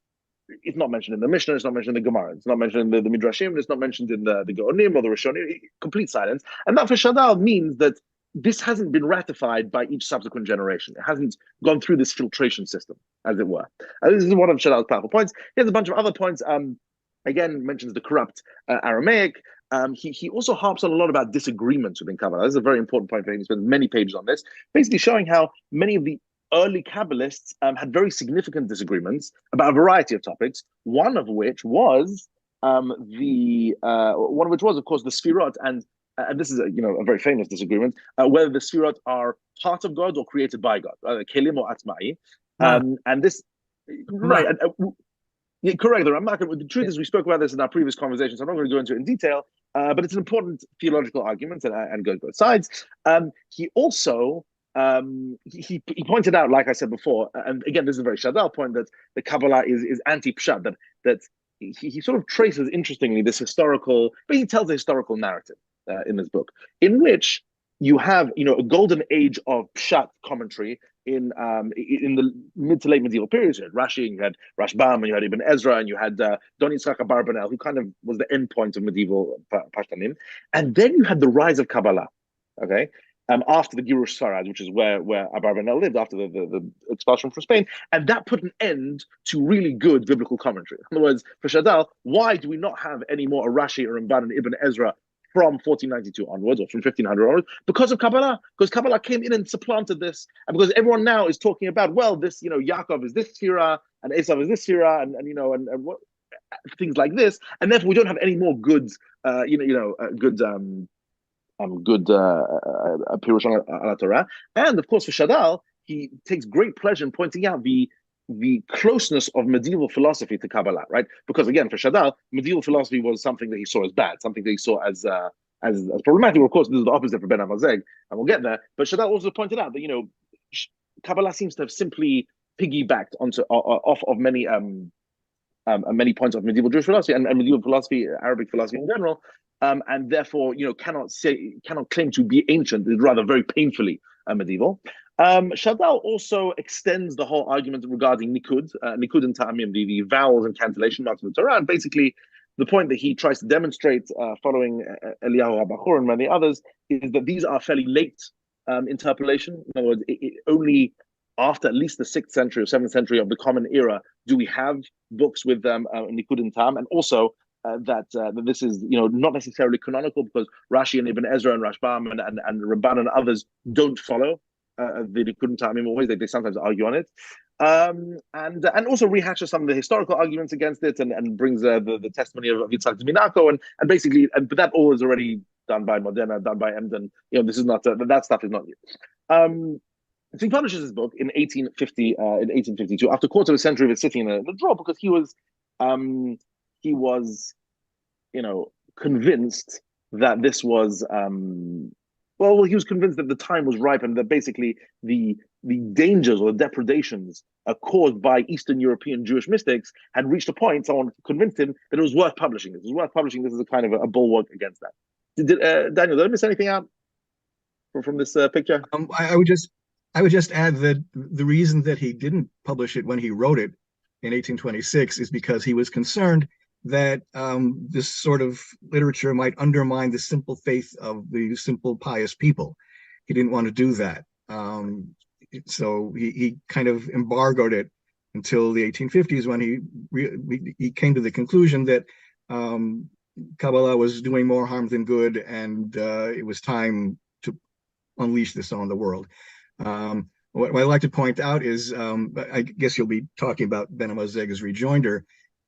it's not mentioned in the Mishnah, it's not mentioned in the Gemara, it's not mentioned in the Midrashim, it's not mentioned in the Gaonim or the Rishonim, complete silence. And that for Shadal means that this hasn't been ratified by each subsequent generation. It hasn't gone through this filtration system, as it were. This is one of Shadal's powerful points. He has a bunch of other points. Again, mentions the corrupt Aramaic. He also harps on a lot about disagreements within Kabbalah. This is a very important point for him. He spends many pages on this, basically showing how many of the early Kabbalists had very significant disagreements about a variety of topics. One of which was, of course, the Sfirot, and this is a very famous disagreement, whether the Sfirot are part of God or created by God, Kelim or Atma'i, and this, right. Yeah, correct. The truth is, we spoke about this in our previous conversation, so I'm not going to go into it in detail, but it's an important theological argument and goes both sides. He also, he pointed out, like I said before, and again, this is a very Shadal point, that the Kabbalah is anti-Pshat, that he sort of traces, interestingly, this historical, but he tells a historical narrative in this book, in which you have, a golden age of pshat commentary in the mid to late medieval periods. You had Rashi, and you had Rashbam, and you had Ibn Ezra, and you had Don Yitzchak Abarbanel, who kind of was the end point of medieval Pashtanim. And then you had the rise of Kabbalah, okay? After the Girush Sfarad, which is where Abarbanel lived, after the expulsion from Spain, and that put an end to really good biblical commentary. In other words, for Shadal, why do we not have any more a Rashi or Ramban and Ibn Ezra from 1492 onwards, or from 1500 onwards? Because of Kabbalah. Because Kabbalah came in and supplanted this, and because everyone now is talking about, well, this, Yaakov is this Sphira, and Esav is this Sphira, and what things like this, and therefore we don't have any more good, good Pirush ala Torah. And of course, for Shadal, he takes great pleasure in pointing out the closeness of medieval philosophy to Kabbalah, right? Because again, for Shadal, medieval philosophy was something that he saw as bad, something that he saw as problematic. Of course, this is the opposite for Benamozegh, and we'll get there. But Shadal also pointed out that Kabbalah seems to have simply piggybacked off of many points of medieval Jewish philosophy and medieval philosophy, Arabic philosophy in general, and therefore cannot claim to be ancient. It's rather very painfully medieval. Shadal also extends the whole argument regarding Nikud and Ta'amim, the vowels and cantillation marks of the Torah. And basically, the point that he tries to demonstrate, following Eliyahu HaBachor and many others, is that these are fairly late interpolation. In other words, only after at least the 6th century or 7th century of the Common Era do we have books with Nikud and Tam, and also that this is not necessarily canonical, because Rashi and Ibn Ezra and Rashbam and Ramban and others don't follow the Nikud and Tam always. They sometimes argue on it, and also rehashes some of the historical arguments against it, and brings the testimony of Yitzhak Minako, and basically, but that all is already done by Modena, done by Emden. This is not that stuff is not new. So he publishes his book in 1852, after a quarter of a century of it sitting in the drawer, because he was convinced that this was he was convinced that the time was ripe, and that basically the dangers or the depredations caused by Eastern European Jewish mystics had reached a point. Someone convinced him that it was worth publishing this. It was worth publishing this as a kind of a bulwark against that. Daniel, did I miss anything out from this picture? I would just add that the reason that he didn't publish it when he wrote it in 1826 is because he was concerned that this sort of literature might undermine the simple faith of the simple pious people. He didn't want to do that. So he kind of embargoed it until the 1850s, when he came to the conclusion that Kabbalah was doing more harm than good, and it was time to unleash this on the world. What I'd like to point out is, I guess you'll be talking about Benamazegh's rejoinder.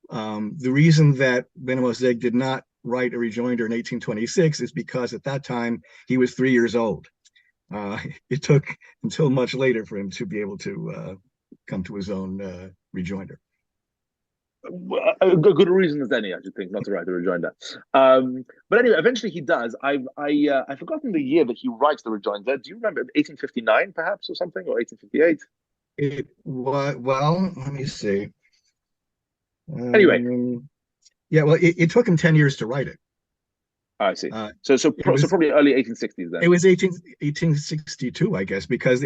The reason that Benamozegh did not write a rejoinder in 1826 is because at that time he was 3 years old. It took until much later for him to be able to come to his own rejoinder. A good reason as any, I should think, not to write the rejoinder. But anyway, eventually he does. I've forgotten the year that he writes the rejoinder. Do you remember 1859 perhaps, or something, or 1858? Well, let me see. Anyway, it took him 10 years to write it. I see. So probably early 1860s then. It was 1862, I guess, because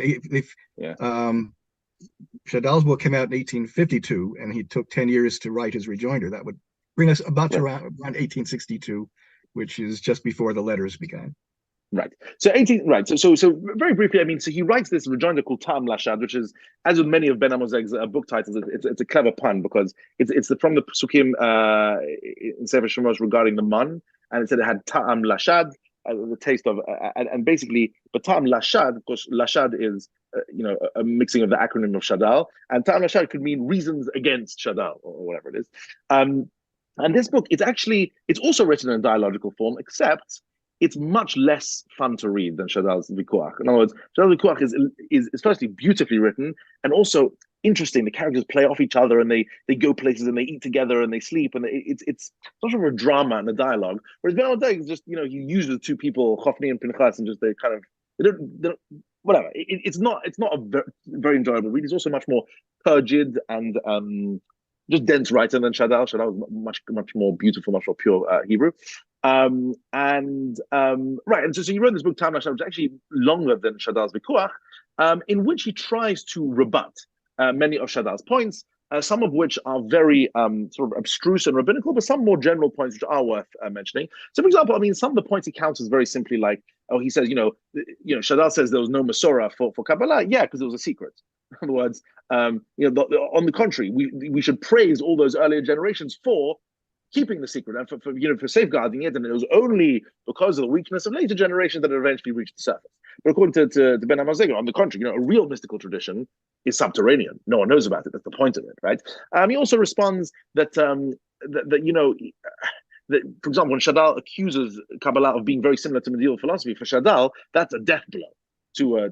Shadal's book came out in 1852, and he took 10 years to write his rejoinder. That would bring us about to around 1862, which is just before the letters began. Right. So So very briefly, I mean, so he writes this rejoinder called Tam Lashad, which is, as with many of Benamozegh's book titles, it's a clever pun, because it's from the Psukim in Sefer Shemos regarding the man, and it said it had Ta'am Lashad, the taste of, and basically, but Ta'am Lashad, of course, Lashad is a mixing of the acronym of Shadal, and Ta'am Lashad could mean reasons against Shadal, or whatever it is. And this book, it's also written in a dialogical form, except it's much less fun to read than Shadal's Vikuach. In other words, Shadal's Vikuach is firstly beautifully written, and also interesting. The characters play off each other, and they go places, and they eat together, and they sleep, and it's sort of a drama and a dialogue. Whereas Benamozegh is just, he uses two people, Chofni and Pinchas, and just they don't whatever. It's not a very enjoyable read. It's also much more turgid and just dense writer than Shadal. Shadal was much more beautiful, much more pure Hebrew. Right, and so you wrote this book, Tam Lashad, which is actually longer than Shadal's Vikuach, in which he tries to rebut many of Shadal's points, some of which are very sort of abstruse and rabbinical, but some more general points which are worth mentioning. So, for example, I mean, some of the points he counters very simply, like, oh, he says, Shadal says there was no Masorah for Kabbalah, yeah, because it was a secret. In other words, on the contrary, we should praise all those earlier generations for keeping the secret and for safeguarding it, and it was only because of the weakness of later generations that it eventually reached the surface. But according to Benamozegh, on the contrary, a real mystical tradition is subterranean. No one knows about it. That's the point of it, right? He also responds that that, for example, when Shadal accuses Kabbalah of being very similar to medieval philosophy, for Shadal, that's a death blow to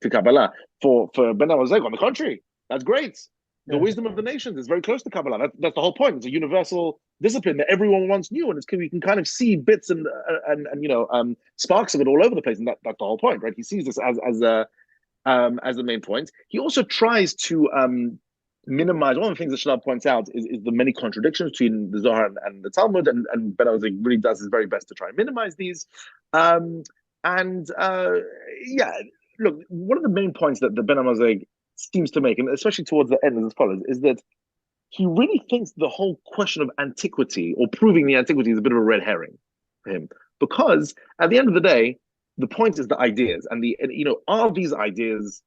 Kabbalah. For Benamozegh, on the contrary, that's great. The wisdom of the nations is very close to Kabbalah. That's the whole point. It's a universal discipline that everyone once knew, and we can kind of see bits and sparks of it all over the place. And that's the whole point, right? He sees this as the main point. He also tries to minimize. One of the things that Shadal points out is the many contradictions between the Zohar and the Talmud, and Benamozegh really does his very best to try and minimize these. Look, one of the main points that the Benamozegh seems to make, and especially towards the end, as follows, is that he really thinks the whole question of antiquity or proving the antiquity is a bit of a red herring for him, because at the end of the day, the point is the ideas, and are these ideas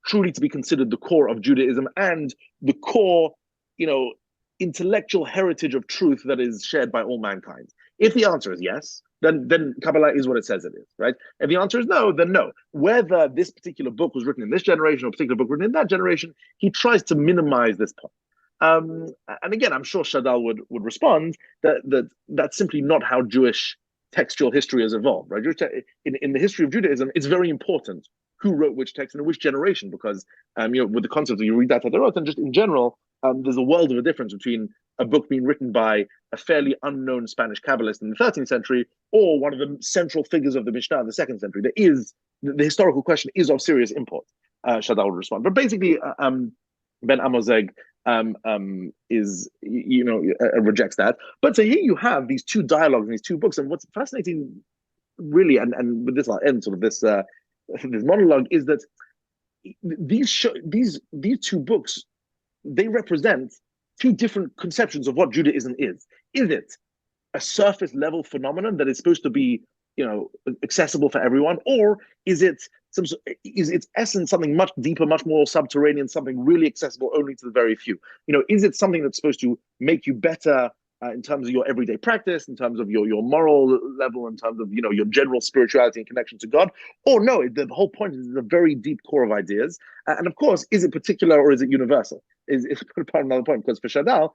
truly to be considered the core of Judaism and the core, intellectual heritage of truth that is shared by all mankind? If the answer is yes, then Kabbalah is what it says it is, right? If the answer is no, then no. Whether this particular book was written in this generation or a particular book written in that generation, he tries to minimize this point. And again, I'm sure Shadal would respond that that's simply not how Jewish textual history has evolved, right? In the history of Judaism, it's very important who wrote which text and in which generation, because with the concept of you read that Tatarot, and just in general, there's a world of a difference between a book being written by a fairly unknown Spanish Kabbalist in the 13th century or one of the central figures of the Mishnah in the 2nd century. The historical question is of serious import. Shadal would respond, but basically, Benamozegh rejects that. But so here you have these two dialogues in these two books, and what's fascinating, really, and with this I'll end sort of this monologue, is that these two books, they represent two different conceptions of what Judaism is. Is it a surface level phenomenon that is supposed to be, accessible for everyone, or is its essence something much deeper, much more subterranean, something really accessible only to the very few? Is it something that's supposed to make you better in terms of your everyday practice, in terms of your moral level, in terms of your general spirituality and connection to God? Or no, the whole point is a very deep core of ideas. And of course, is it particular or is it universal? Is part of another point, because for Shadal,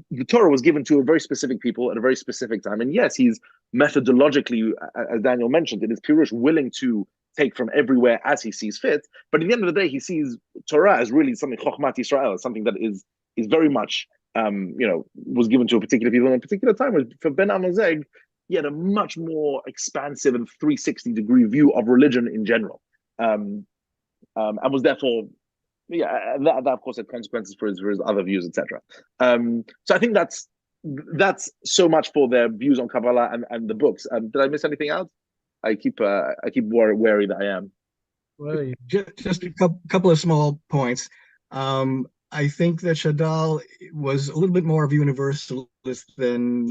the Torah was given to a very specific people at a very specific time. And yes, he's methodologically, as Daniel mentioned, in his Pirush, willing to take from everywhere as he sees fit. But at the end of the day, he sees Torah as really something Chokhmat Yisrael, something that is very much was given to a particular people in a particular time. For Benamozegh, he had a much more expansive and 360-degree view of religion in general, and was therefore, that of course had consequences for his other views, etc. So I think that's so much for their views on Kabbalah and the books. Did I miss anything out? I keep wary that I am. Well, just a couple of small points. I think that Shadal was a little bit more of a universalist than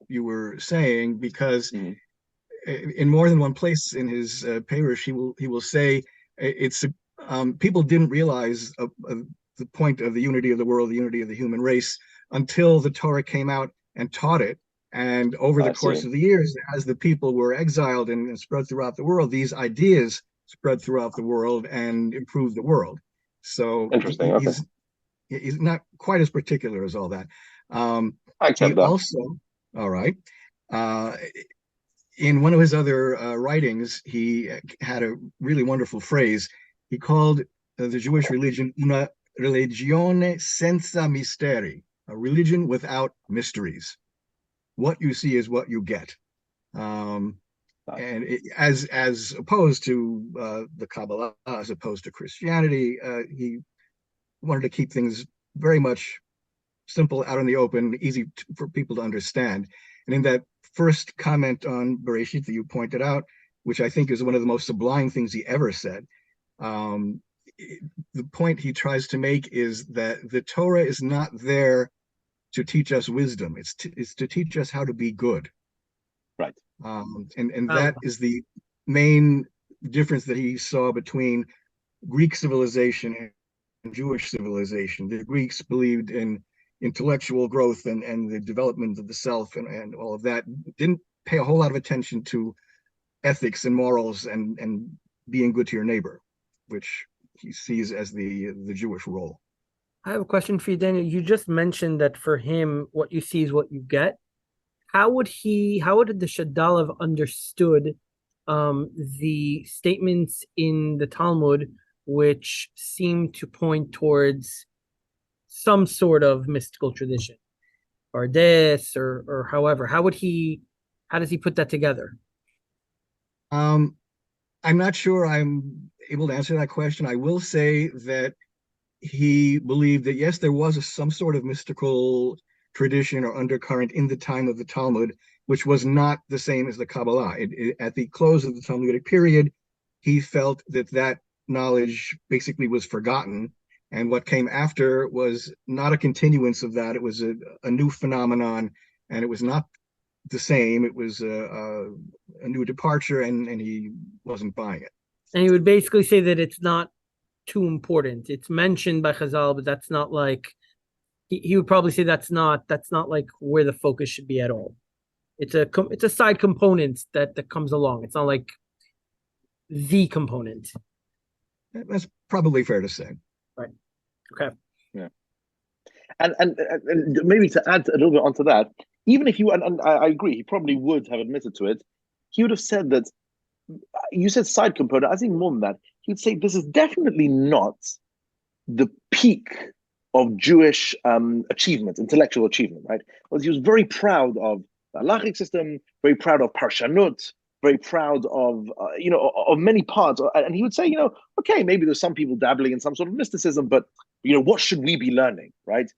you were saying, because in more than one place in his Pirush, he will say it's people didn't realize the point of the unity of the world, the unity of the human race, until the Torah came out and taught it. And over the course of the years, as the people were exiled and spread throughout the world, these ideas spread throughout the world and improved the world. So he's not quite as particular as all that. I accept that. Also, all right. In one of his other writings, he had a really wonderful phrase. He called the Jewish religion una religione senza misteri, a religion without mysteries. What you see is what you get. And as opposed to the Kabbalah, as opposed to Christianity, he wanted to keep things very much simple, out in the open, easy for people to understand. And in that first comment on Bereshit that you pointed out, which I think is one of the most sublime things he ever said, the point he tries to make is that the Torah is not there to teach us wisdom. It's to teach us how to be good. Right. And that is the main difference that he saw between Greek civilization and Jewish civilization. The Greeks believed in intellectual growth and the development of the self and all of that, didn't pay a whole lot of attention to ethics and morals and being good to your neighbor, which he sees as the Jewish role. I have a question for you, Daniel. You just mentioned that for him, what you see is what you get. How would the Shadal have understood the statements in the Talmud which seem to point towards some sort of mystical tradition, or this, or however? How does he put that together? I'm not sure I'm able to answer that question. I will say that he believed that, yes, there was some sort of mystical tradition or undercurrent in the time of the Talmud, which was not the same as the Kabbalah. At the close of the Talmudic period, he felt that knowledge basically was forgotten, and what came after was not a continuance of that. It was a new phenomenon, and it was not the same. It was a new departure, and he wasn't buying it. And he would basically say that it's not too important. It's mentioned by Chazal, but that's not like, he would probably say that's not like where the focus should be at all. It's a side component that comes along. It's not like the component. That's probably fair to say. Right. Okay. Yeah. And maybe to add a little bit onto that, even if you, and I agree, he probably would have admitted to it, he would have said that, you said side component, I think more than that, he would say this is definitely not the peak of Jewish achievement, intellectual achievement, right? Because he was very proud of the halachic system, very proud of parshanut, very proud of, of many parts. And he would say, okay, maybe there's some people dabbling in some sort of mysticism, but, what should we be learning, right?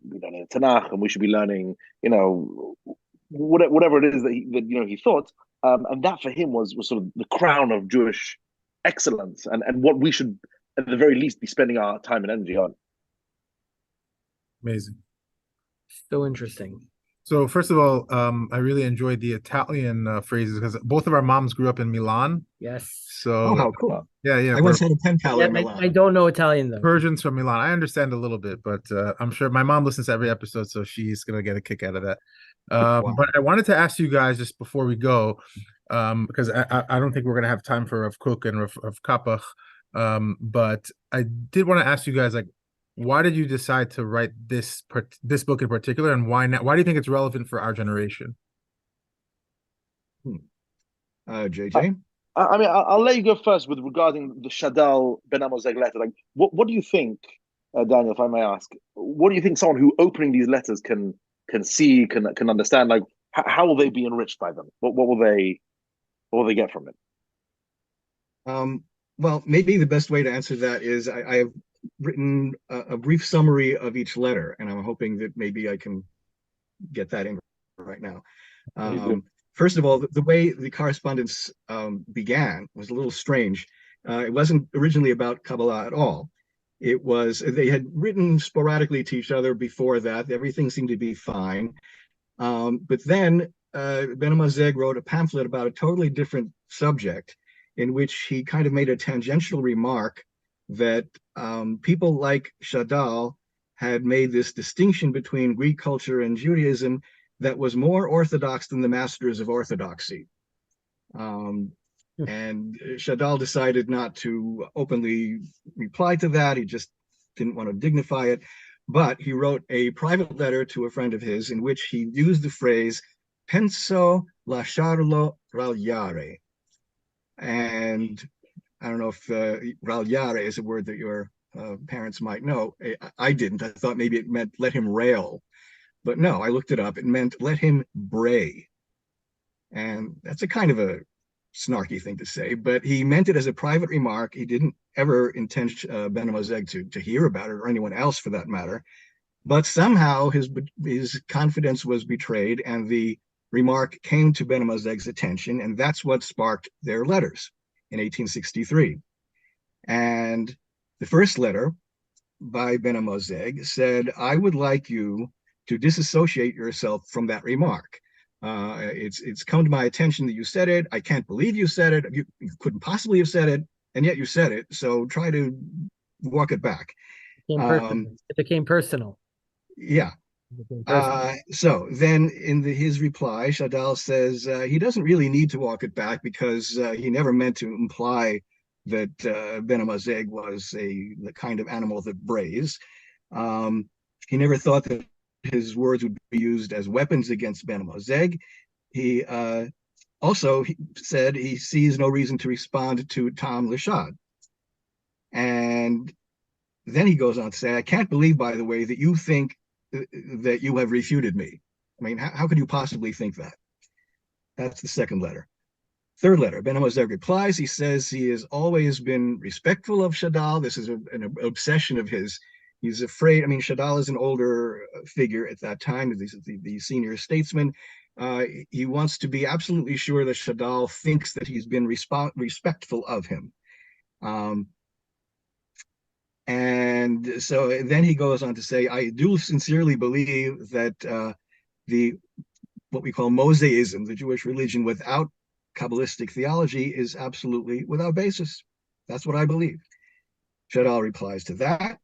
We learn Tanakh, and we should be learning, whatever it is that he thought. And that for him was sort of the crown of Jewish excellence and what we should, at the very least, be spending our time and energy on. Amazing. So interesting. So first of all, I really enjoyed the Italian phrases because both of our moms grew up in Milan. Yes. So how cool. Yeah. I once had a pen pal in Milan. I don't know Italian though. Persians from Milan. I understand a little bit, but I'm sure my mom listens to every episode, so she's gonna get a kick out of that. Wow. But I wanted to ask you guys just before we go, because I don't think we're gonna have time for Rav Kook and Rav Qafih, but I did want to ask you guys, like, why did you decide to write this book in particular, and why not? Why do you think it's relevant for our generation? JJ? I mean, I'll let you go first with regarding the Shadal Benamozegh letter. Like, what do you think, Daniel, if I may ask? What do you think someone who opening these letters can see, can understand? Like, how will they be enriched by them? What will they get from it? Well, maybe the best way to answer that is I have written a brief summary of each letter, and I'm hoping that maybe I can get that in right now. First of all, the way the correspondence began was a little strange. It wasn't originally about Kabbalah at all. It was, they had written sporadically to each other before that. Everything seemed to be fine. But then Benamozegh wrote a pamphlet about a totally different subject, in which he kind of made a tangential remark that people like Shadal had made this distinction between Greek culture and Judaism that was more orthodox than the masters of orthodoxy. And Shadal decided not to openly reply to that. He just didn't want to dignify it. But he wrote a private letter to a friend of his in which he used the phrase, penso lasciarlo ragliare. And I don't know if ragliare is a word that your parents might know. I didn't. I thought maybe it meant let him rail. But no, I looked it up. It meant let him bray. And that's a kind of a snarky thing to say, but he meant it as a private remark. He didn't ever intend Benamozegh to hear about it, or anyone else for that matter. But somehow his confidence was betrayed, and the remark came to Benamazegh's attention, and that's what sparked their letters in 1863. And the first letter by Benamozegh said, "I would like you to disassociate yourself from that remark. It's come to my attention that you said it. I can't believe you said it. You couldn't possibly have said it, and yet you said it. So try to walk it back." It became personal. Yeah. So then in his reply, Shadal says he doesn't really need to walk it back because he never meant to imply that Benamozegh was the kind of animal that brays. He never thought that his words would be used as weapons against Benamozegh. He also said he sees no reason to respond to Tom Lashad. And then he goes on to say, "I can't believe, by the way, that you think that you have refuted me. I mean, how could you possibly think that?" That's the second letter. Third letter, Benamozegh replies. He says he has always been respectful of Shadal. This is an obsession of his. He's afraid. I mean, Shadal is an older figure at that time, the senior statesman. He wants to be absolutely sure that Shadal thinks that he's been respectful of him. And so then he goes on to say, "I do sincerely believe that what we call Mosaism, the Jewish religion without Kabbalistic theology, is absolutely without basis. That's what I believe." Shadal replies to that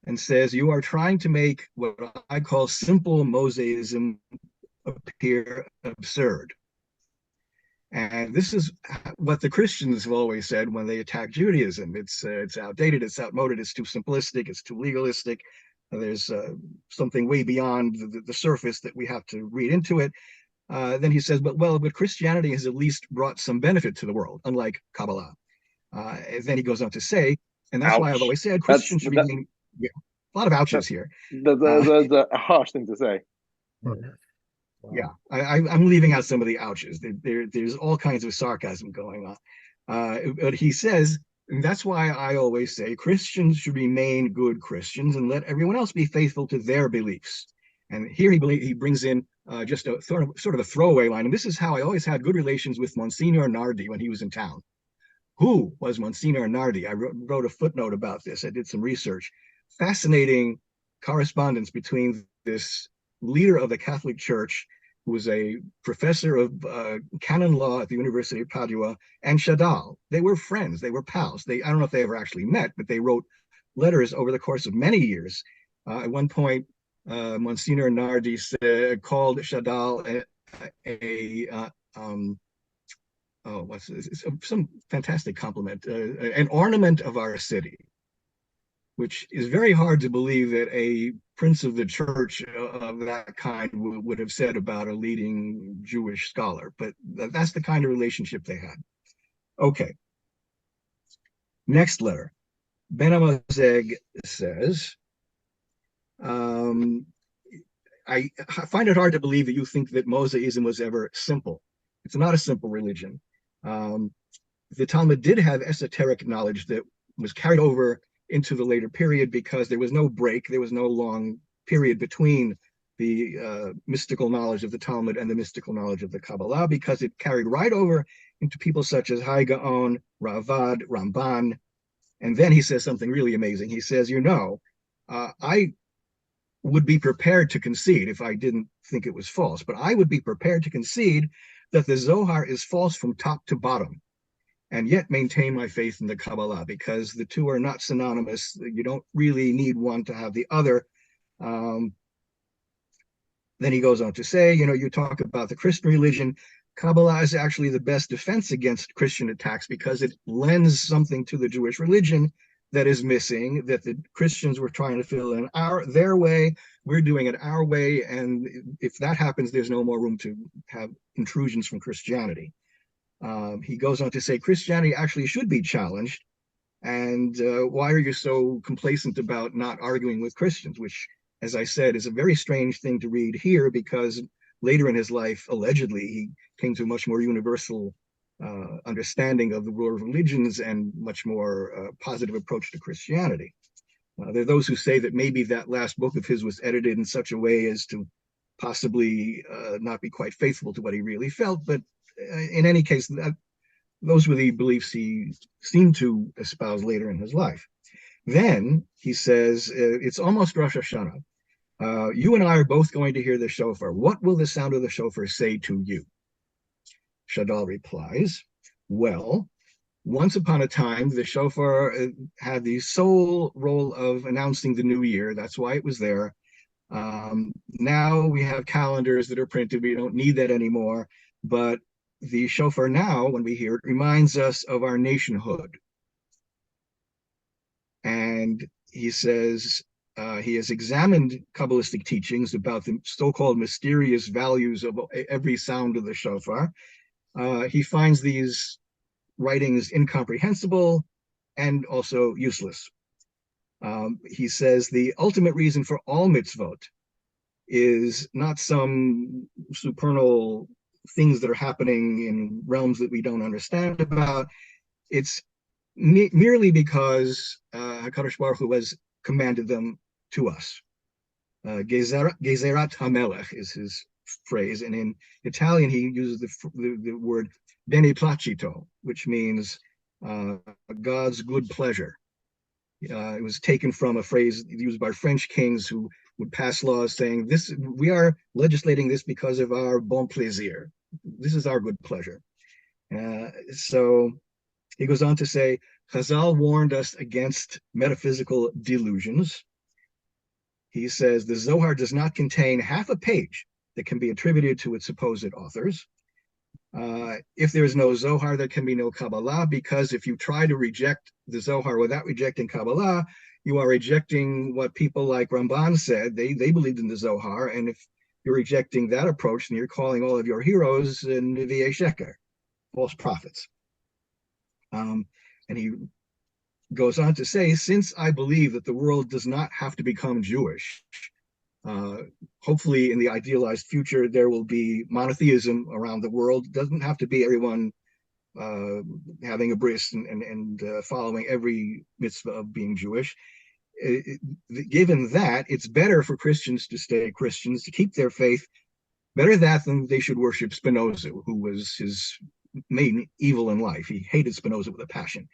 and says, "You are trying to make what I call simple Mosaism appear absurd." And this is what the Christians have always said when they attack Judaism. It's outdated, it's outmoded, it's too simplistic, it's too legalistic. There's something way beyond the surface that we have to read into it. Then he says, but Christianity has at least brought some benefit to the world, unlike Kabbalah. Then he goes on to say, and that's why I've always said Christians should be a lot of ouches here. That's a harsh thing to say. Wow. Yeah, I'm leaving out some of the ouches. There's all kinds of sarcasm going on. But he says, and that's why I always say Christians should remain good Christians and let everyone else be faithful to their beliefs. And here he brings in just a sort of a throwaway line. And this is how I always had good relations with Monsignor Nardi when he was in town. Who was Monsignor Nardi? I wrote a footnote about this. I did some research. Fascinating correspondence between this leader of the Catholic Church, who was a professor of canon law at the University of Padua, and Shadal. They were friends. They were pals. I don't know if they ever actually met, but they wrote letters over the course of many years. At one point, Monsignor Nardi called Shadal some fantastic compliment, an ornament of our city, which is very hard to believe that a prince of the church of that kind would have said about a leading Jewish scholar, but that's the kind of relationship they had. Okay. Next letter. Benamozegh says, I find it hard to believe that you think that Mosaism was ever simple. It's not a simple religion. The Talmud did have esoteric knowledge that was carried over into the later period because there was no break, there was no long period between the mystical knowledge of the Talmud and the mystical knowledge of the Kabbalah, because it carried right over into people such as Hai Gaon, Ravad, Ramban. And then he says something really amazing. He says, I would be prepared to concede, if I didn't think it was false, but I would be prepared to concede that the Zohar is false from top to bottom, and yet maintain my faith in the Kabbalah, because the two are not synonymous. You don't really need one to have the other. Then he goes on to say, you talk about the Christian religion. Kabbalah is actually the best defense against Christian attacks because it lends something to the Jewish religion that is missing, that the Christians were trying to fill in their way. We're doing it our way. And if that happens, there's no more room to have intrusions from Christianity. He goes on to say Christianity actually should be challenged. And why are you so complacent about not arguing with Christians, which, as I said, is a very strange thing to read here, because later in his life, allegedly, he came to a much more universal understanding of the world of religions and much more positive approach to Christianity. There are those who say that maybe that last book of his was edited in such a way as to possibly not be quite faithful to what he really felt. But in any case, those were the beliefs he seemed to espouse later in his life. Then he says, it's almost Rosh Hashanah. You and I are both going to hear the shofar. What will the sound of the shofar say to you? Shadal replies, well, once upon a time, the shofar had the sole role of announcing the new year. That's why it was there. Now we have calendars that are printed. We don't need that anymore. But the shofar now, when we hear it, reminds us of our nationhood. And he says he has examined Kabbalistic teachings about the so-called mysterious values of every sound of the shofar. He finds these writings incomprehensible and also useless. He says the ultimate reason for all mitzvot is not some supernal things that are happening in realms that we don't understand about. It's merely because HaKadosh Baruch Hu has commanded them to us. Gezerat HaMelech is his phrase, and in Italian he uses the word beneplacito, which means God's good pleasure. It was taken from a phrase used by French kings who would pass laws saying, "This we are legislating this because of our bon plaisir. This is our good pleasure." So he goes on to say, Chazal warned us against metaphysical delusions. He says the Zohar does not contain half a page that can be attributed to its supposed authors. If there is no Zohar, there can be no Kabbalah, because if you try to reject the Zohar without rejecting Kabbalah, you are rejecting what people like Ramban said. They believed in the Zohar, and if you're rejecting that approach, then you're calling all of your heroes Nevi'ei Sheker, false prophets. And he goes on to say, since I believe that the world does not have to become Jewish, hopefully in the idealized future, there will be monotheism around the world. It doesn't have to be everyone having a bris and following every mitzvah of being Jewish. Given that, it's better for Christians to stay Christians, to keep their faith. Better that than they should worship Spinoza, who was his main evil in life. He hated Spinoza with a passion.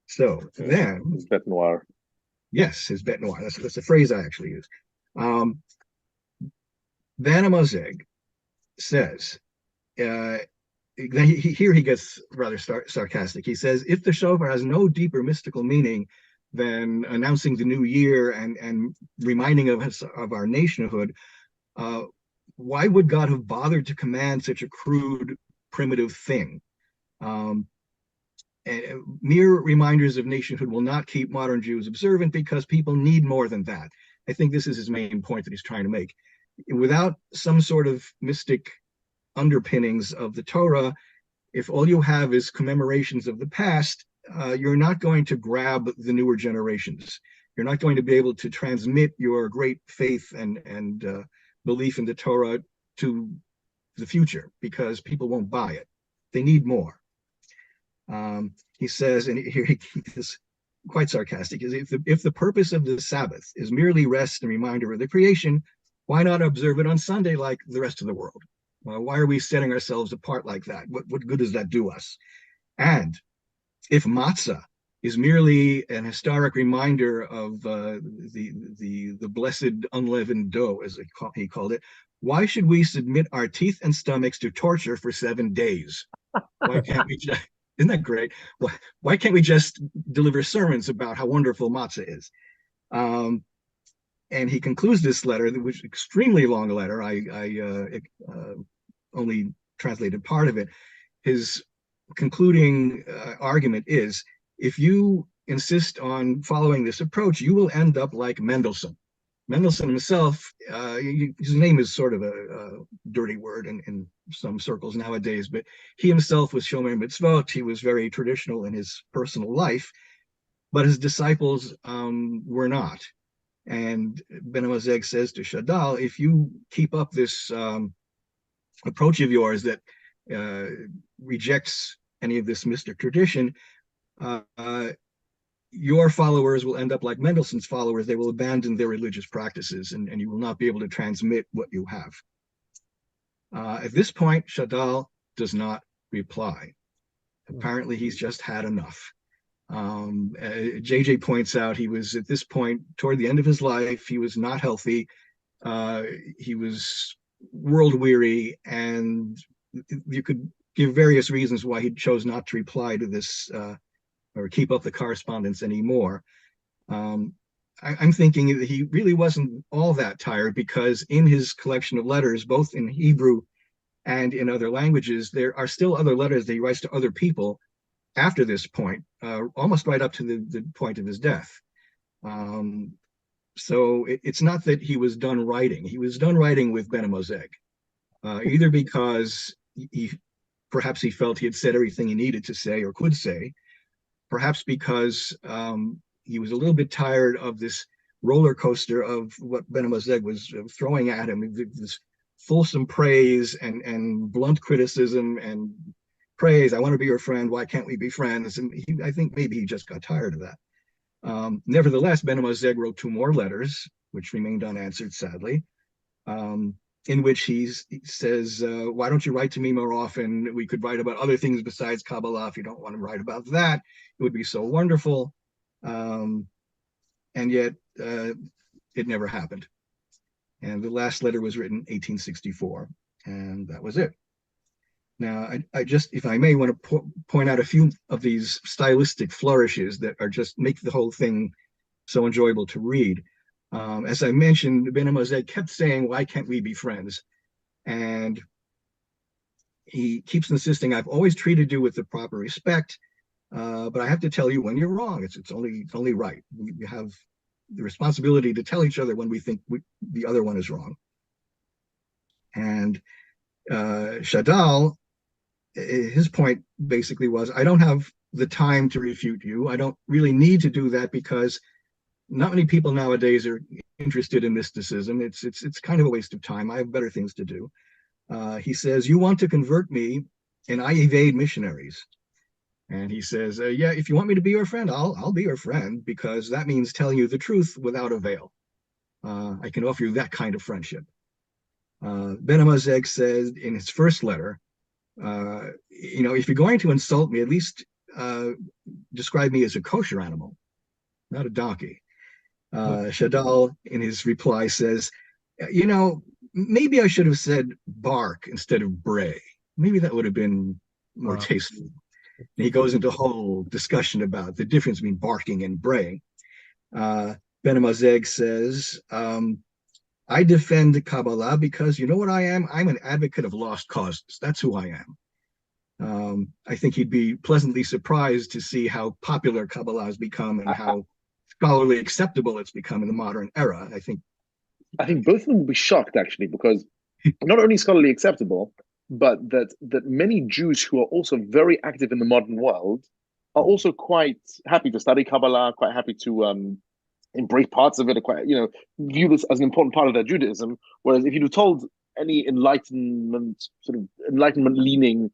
So then, his bête noire. Yes, his bête noire. That's the phrase I actually use. Benamozegh says, here he gets rather sarcastic. He says, if the shofar has no deeper mystical meaning than announcing the new year and reminding us of our nationhood, why would God have bothered to command such a crude, primitive thing? And mere reminders of nationhood will not keep modern Jews observant, because people need more than that. I think this is his main point that he's trying to make. Without some sort of mystic underpinnings of the Torah, if all you have is commemorations of the past, you're not going to grab the newer generations. You're not going to be able to transmit your great faith and belief in the Torah to the future, because people won't buy it. They need more. He says, and here he is quite sarcastic, is if the purpose of the Sabbath is merely rest and reminder of the creation, why not observe it on Sunday like the rest of the world? Why are we setting ourselves apart like that? What good does that do us? And if matzah is merely an historic reminder of the blessed unleavened dough, as he called it, why should we submit our teeth and stomachs to torture for 7 days? Why can't we just... Isn't that great? Why can't we just deliver sermons about how wonderful matzah is? And he concludes this letter, which is an extremely long letter. I only translated part of it. His concluding argument is, if you insist on following this approach, you will end up like Mendelssohn. Mendelssohn himself, his name is sort of a dirty word in some circles nowadays, but he himself was Shomer Mitzvot. He was very traditional in his personal life, but his disciples were not. And Benamozegh says to Shadal, if you keep up this approach of yours that rejects any of this mystic tradition, your followers will end up like Mendelssohn's followers. They will abandon their religious practices, and you will not be able to transmit what you have. At this point, Shadal does not reply. Apparently, he's just had enough. JJ points out he was at this point toward the end of his life. He was not healthy. He was world weary, and you could give various reasons why he chose not to reply to this or keep up the correspondence anymore. I'm thinking that he really wasn't all that tired, because in his collection of letters, both in Hebrew and in other languages, there are still other letters that he writes to other people after this point, almost right up to the point of his death. So it's not that he was done writing. He was done writing with Benamozegh, either because perhaps he felt he had said everything he needed to say or could say, perhaps because he was a little bit tired of this roller coaster of what Benamozegh was throwing at him, this fulsome praise and blunt criticism and praise. I want to be your friend. Why can't we be friends? And I think maybe he just got tired of that. Nevertheless, Benamozegh wrote 2 more letters, which remained unanswered, sadly, in which he says, why don't you write to me more often? We could write about other things besides Kabbalah. If you don't want to write about that, it would be so wonderful. And yet it never happened. And the last letter was written 1864, and that was it. Now, I just, if I may, want to point out a few of these stylistic flourishes that are just make the whole thing so enjoyable to read. As I mentioned, Benamozegh kept saying, why can't we be friends? And he keeps insisting, I've always treated you with the proper respect, but I have to tell you when you're wrong. It's only right. We have the responsibility to tell each other when we think the other one is wrong. And Shadal, his point basically was, I don't have the time to refute you. I don't really need to do that, because not many people nowadays are interested in mysticism. It's kind of a waste of time. I have better things to do. He says, you want to convert me, and I evade missionaries. And he says, yeah, if you want me to be your friend, I'll be your friend, because that means telling you the truth without a veil. I can offer you that kind of friendship. Benamozegh says in his first letter, if you're going to insult me, at least describe me as a kosher animal, not a donkey. Shadal, in his reply, says, maybe I should have said bark instead of bray. Maybe that would have been more tasteful. And he goes into a whole discussion about the difference between barking and braying. Benamozegh says, I defend Kabbalah because you know what I am? I'm an advocate of lost causes. That's who I am. I think he'd be pleasantly surprised to see how popular Kabbalah has become and how scholarly acceptable it's become in the modern era. I think both of them will be shocked, actually, because not only scholarly acceptable, but that many Jews who are also very active in the modern world are also quite happy to study Kabbalah, quite happy to embrace parts of it, quite view this as an important part of their Judaism. Whereas if you'd have told any Enlightenment leaning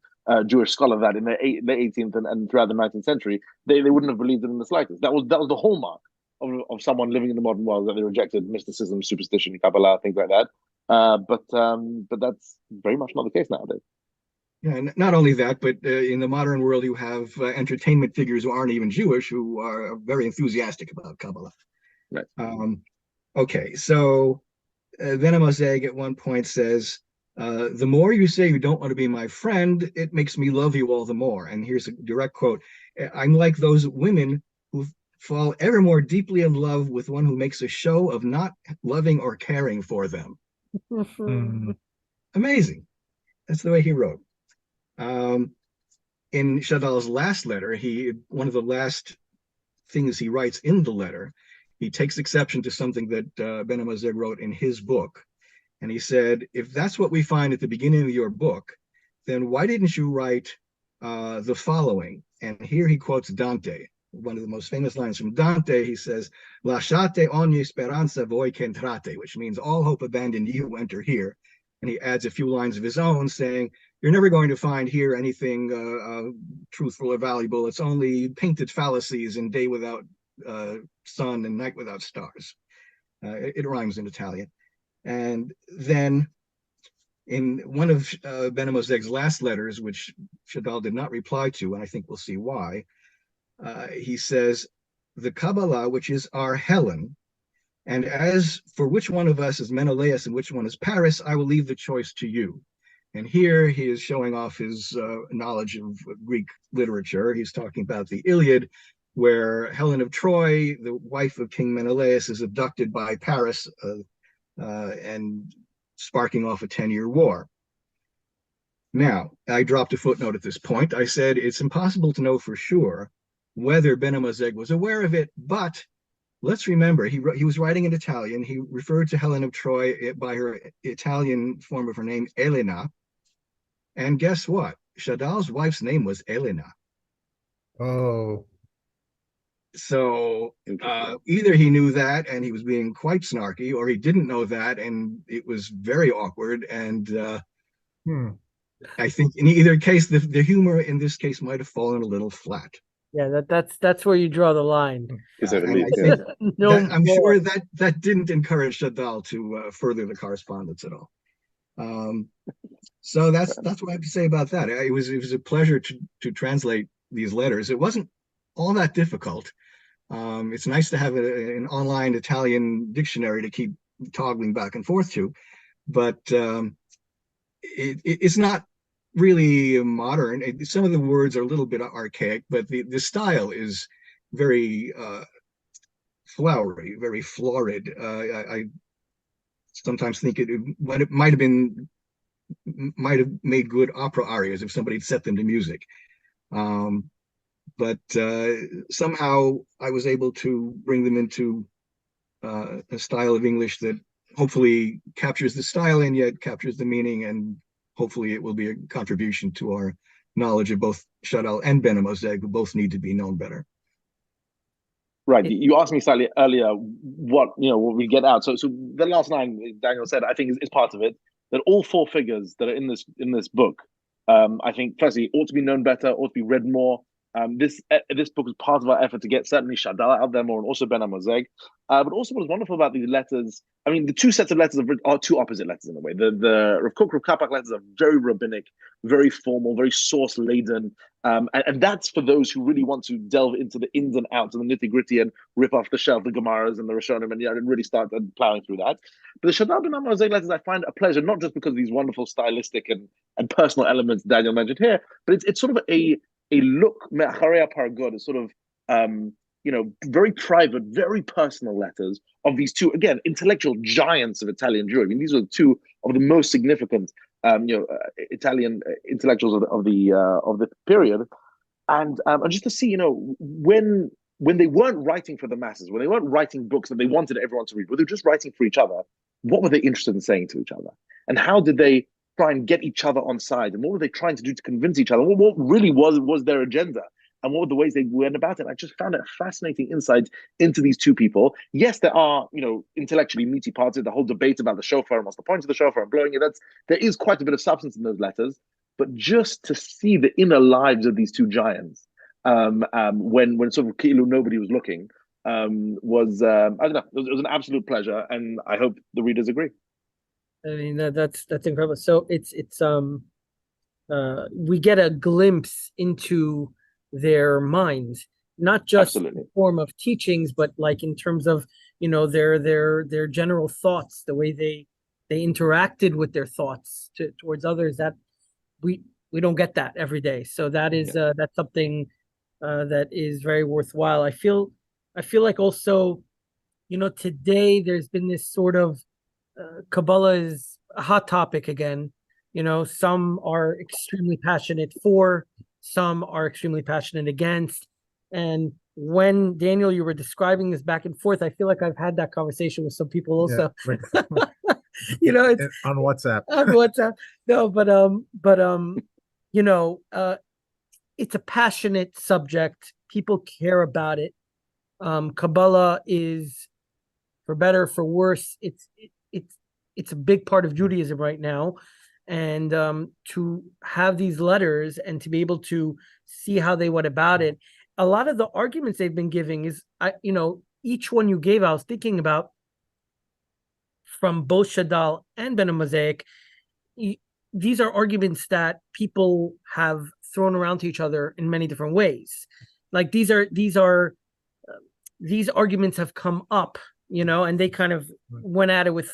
Jewish scholar that in the 18th and throughout the 19th century, they wouldn't have believed it in the slightest. That was the hallmark of someone living in the modern world, that they rejected mysticism, superstition, Kabbalah, things like that. But that's very much not the case nowadays. Yeah, and not only that, but in the modern world, you have entertainment figures who aren't even Jewish who are very enthusiastic about Kabbalah. Right. Okay, so Benamozegh at one point says, the more you say you don't want to be my friend, it makes me love you all the more. And here's a direct quote. I'm like those women who fall ever more deeply in love with one who makes a show of not loving or caring for them. Amazing. That's the way he wrote. In Shadal's last letter, one of the last things he writes in the letter, he takes exception to something that Benamozegh wrote in his book. And he said, if that's what we find at the beginning of your book, then why didn't you write the following? And here he quotes Dante, one of the most famous lines from Dante. He says, lasciate ogni speranza voi che entrate, which means all hope abandon you who enter here. And he adds a few lines of his own saying, you're never going to find here anything truthful or valuable. It's only painted fallacies and day without sun and night without stars. It rhymes in Italian. And then in one of Benamozegh's last letters, which Shadal did not reply to, and I think we'll see why, he says, the Kabbalah, which is our Helen, and as for which one of us is Menelaus and which one is Paris, I will leave the choice to you. And here he is showing off his knowledge of Greek literature. He's talking about the Iliad, where Helen of Troy, the wife of King Menelaus, is abducted by Paris and sparking off a 10-year war. Now, I dropped a footnote at this point. I said it's impossible to know for sure whether Benamozegh was aware of it, but let's remember, he was writing in Italian. He referred to Helen of Troy by her Italian form of her name, Elena. And guess what? Shadal's wife's name was Elena. Oh. So either he knew that and he was being quite snarky, or he didn't know that and it was very awkward. And I think in either case, the humor in this case might have fallen a little flat. Yeah, that's where you draw the line. I'm sure that didn't encourage Shadal to further the correspondence at all. So that's what I have to say about that. It was a pleasure to translate these letters. It wasn't all that difficult. It's nice to have an online Italian dictionary to keep toggling back and forth to, but it's not really modern. Some of the words are a little bit archaic, but the style is very flowery, very florid. I sometimes think it might have made good opera arias if somebody had set them to music. But somehow I was able to bring them into a style of English that hopefully captures the style and yet captures the meaning, and hopefully it will be a contribution to our knowledge of both Shadal and Benamozegh, who both need to be known better. Right. You asked me slightly earlier what we get out. So the last line Daniel said, I think is part of it, that all four figures that are in this book, I think firstly ought to be known better, ought to be read more. This book is part of our effort to get certainly Shadal out there more, and also Benamozegh. But also what is wonderful about these letters, I mean, the two sets of letters are two opposite letters in a way. The Rav Kook, Rav Qafih letters are very rabbinic, very formal, very source laden. And that's for those who really want to delve into the ins and outs and the nitty gritty and rip off the shelf the Gemaras and the Rishonim and really start plowing through that. But the Shadal Benamozegh letters, I find a pleasure, not just because of these wonderful stylistic and personal elements Daniel mentioned here, but it's sort of a look me'acharei paragod, is sort of very private, very personal letters of these two, again, intellectual giants of Italian Jewry. I mean, these are two of the most significant Italian intellectuals of the period, and just to see, when they weren't writing for the masses, when they weren't writing books that they wanted everyone to read, when they were just writing for each other, what were they interested in saying to each other, and how did they try and get each other on side, and what were they trying to do to convince each other? What really was their agenda, and what were the ways they went about it? I just found it a fascinating insight into these two people. Yes, there are, intellectually meaty parts of the whole debate about the shofar and what's the point of the shofar and blowing it. There is quite a bit of substance in those letters, but just to see the inner lives of these two giants, when sort of Ki'ilu nobody was looking, was I don't know, it was an absolute pleasure, and I hope the readers agree. I mean, that's incredible. So it's we get a glimpse into their minds, not just in the form of teachings, but like in terms of their general thoughts, the way they interacted with their thoughts towards others. That we don't get that every day. So that is that's something that is very worthwhile. I feel like also, today there's been this sort of Kabbalah is a hot topic again. Some are extremely passionate for, some are extremely passionate against. And when, Daniel, you were describing this back and forth, I feel like I've had that conversation with some people also. Yeah, it's on WhatsApp. On WhatsApp. No, but it's a passionate subject. People care about it. Kabbalah is, for better, for worse, it's a big part of Judaism right now. And to have these letters and to be able to see how they went about it, a lot of the arguments they've been giving is, each one you gave, I was thinking about from both Shadal and Benamozegh. These are arguments that people have thrown around to each other in many different ways. Like these arguments have come up, and they kind of went at it with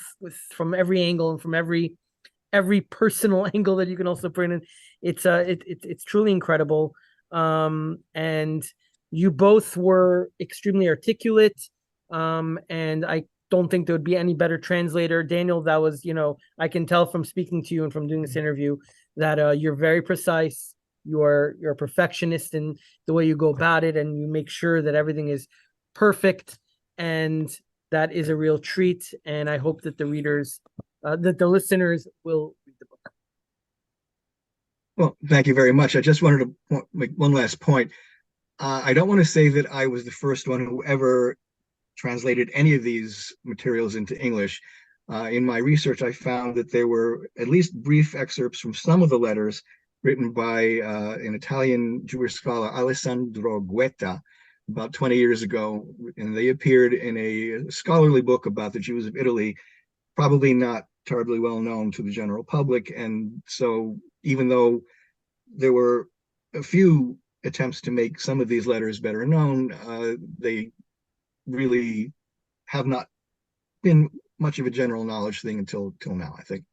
from every angle and from every personal angle that you can also bring in. It's truly incredible. And you both were extremely articulate. And I don't think there would be any better translator. Daniel, that was, I can tell from speaking to you and from doing this interview that you're very precise. You're a perfectionist in the way you go about it, and you make sure that everything is perfect. And that is a real treat. And I hope that the readers, that the listeners will read the book. Well, thank you very much. I just wanted to make one last point. I don't want to say that I was the first one who ever translated any of these materials into English. In my research, I found that there were at least brief excerpts from some of the letters written by an Italian Jewish scholar, Alessandro Guetta, about 20 years ago, and they appeared in a scholarly book about the Jews of Italy, probably not terribly well known to the general public. And so even though there were a few attempts to make some of these letters better known, they really have not been much of a general knowledge thing until now, I think.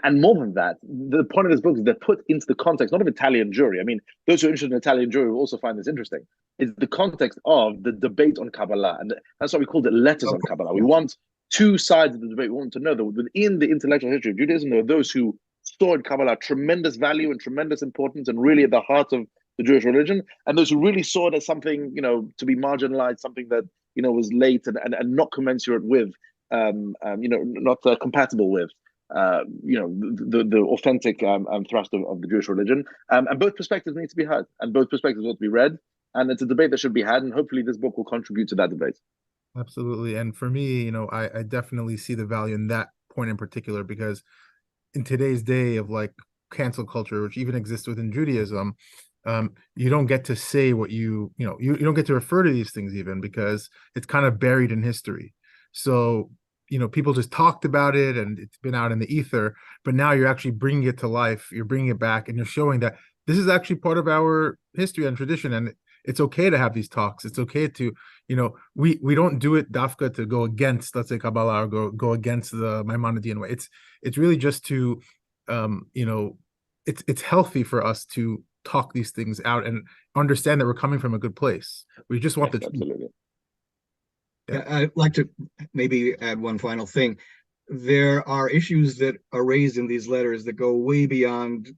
And more than that, the point of this book is they're put into the context, not of Italian Jewry. I mean, those who are interested in Italian Jewry will also find this interesting. It's the context of the debate on Kabbalah. And that's why we called it Letters on Kabbalah. We want two sides of the debate. We want to know that within the intellectual history of Judaism, there are those who saw in Kabbalah tremendous value and tremendous importance and really at the heart of the Jewish religion, and those who really saw it as something, to be marginalized, something that, was late and not commensurate with, not compatible with, the authentic thrust of the Jewish religion. And both perspectives need to be heard, and both perspectives ought to be read. And it's a debate that should be had, and hopefully this book will contribute to that debate. Absolutely. And for me, I definitely see the value in that point in particular, because in today's day of like cancel culture, which even exists within Judaism, you don't get to say what you don't get to refer to these things even, because it's kind of buried in history. So, people just talked about it and it's been out in the ether, but now you're actually bringing it to life. You're bringing it back and you're showing that this is actually part of our history and tradition. And it's okay to have these talks. It's okay to, we don't do it dafka to go against, let's say, Kabbalah, or go against the Maimonidean way. It's really just to, it's healthy for us to talk these things out and understand that we're coming from a good place. We just want the truth. Absolutely. Yeah. I'd like to maybe add one final thing. There are issues that are raised in these letters that go way beyond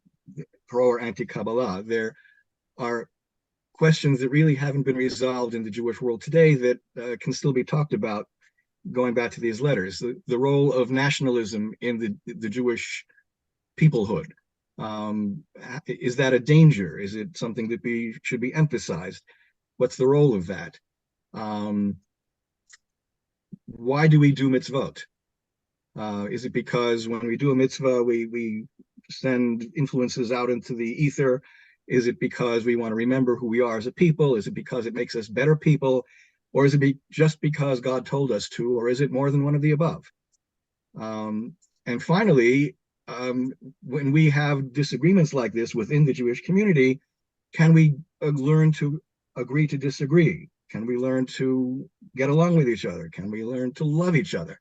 pro or anti-Kabbalah. There are questions that really haven't been resolved in the Jewish world today that can still be talked about going back to these letters. The role of nationalism in the Jewish peoplehood. Is that a danger? Is it something that should be emphasized? What's the role of that? Why do we do mitzvot? Is it because when we do a mitzvah, we send influences out into the ether? Is it because we want to remember who we are as a people? Is it because it makes us better people? Or is it just because God told us to? Or is it more than one of the above? And finally, when we have disagreements like this within the Jewish community, can we learn to agree to disagree? Can we learn to get along with each other? Can we learn to love each other?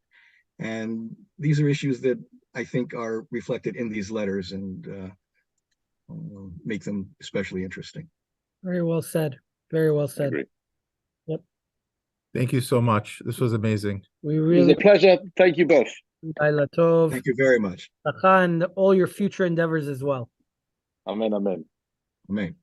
And these are issues that I think are reflected in these letters and make them especially interesting. Very well said. Very well said. Yep. Thank you so much. This was amazing. We really. It was a pleasure. Thank you both. Thank you very much. And all your future endeavors as well. Amen. Amen. Amen.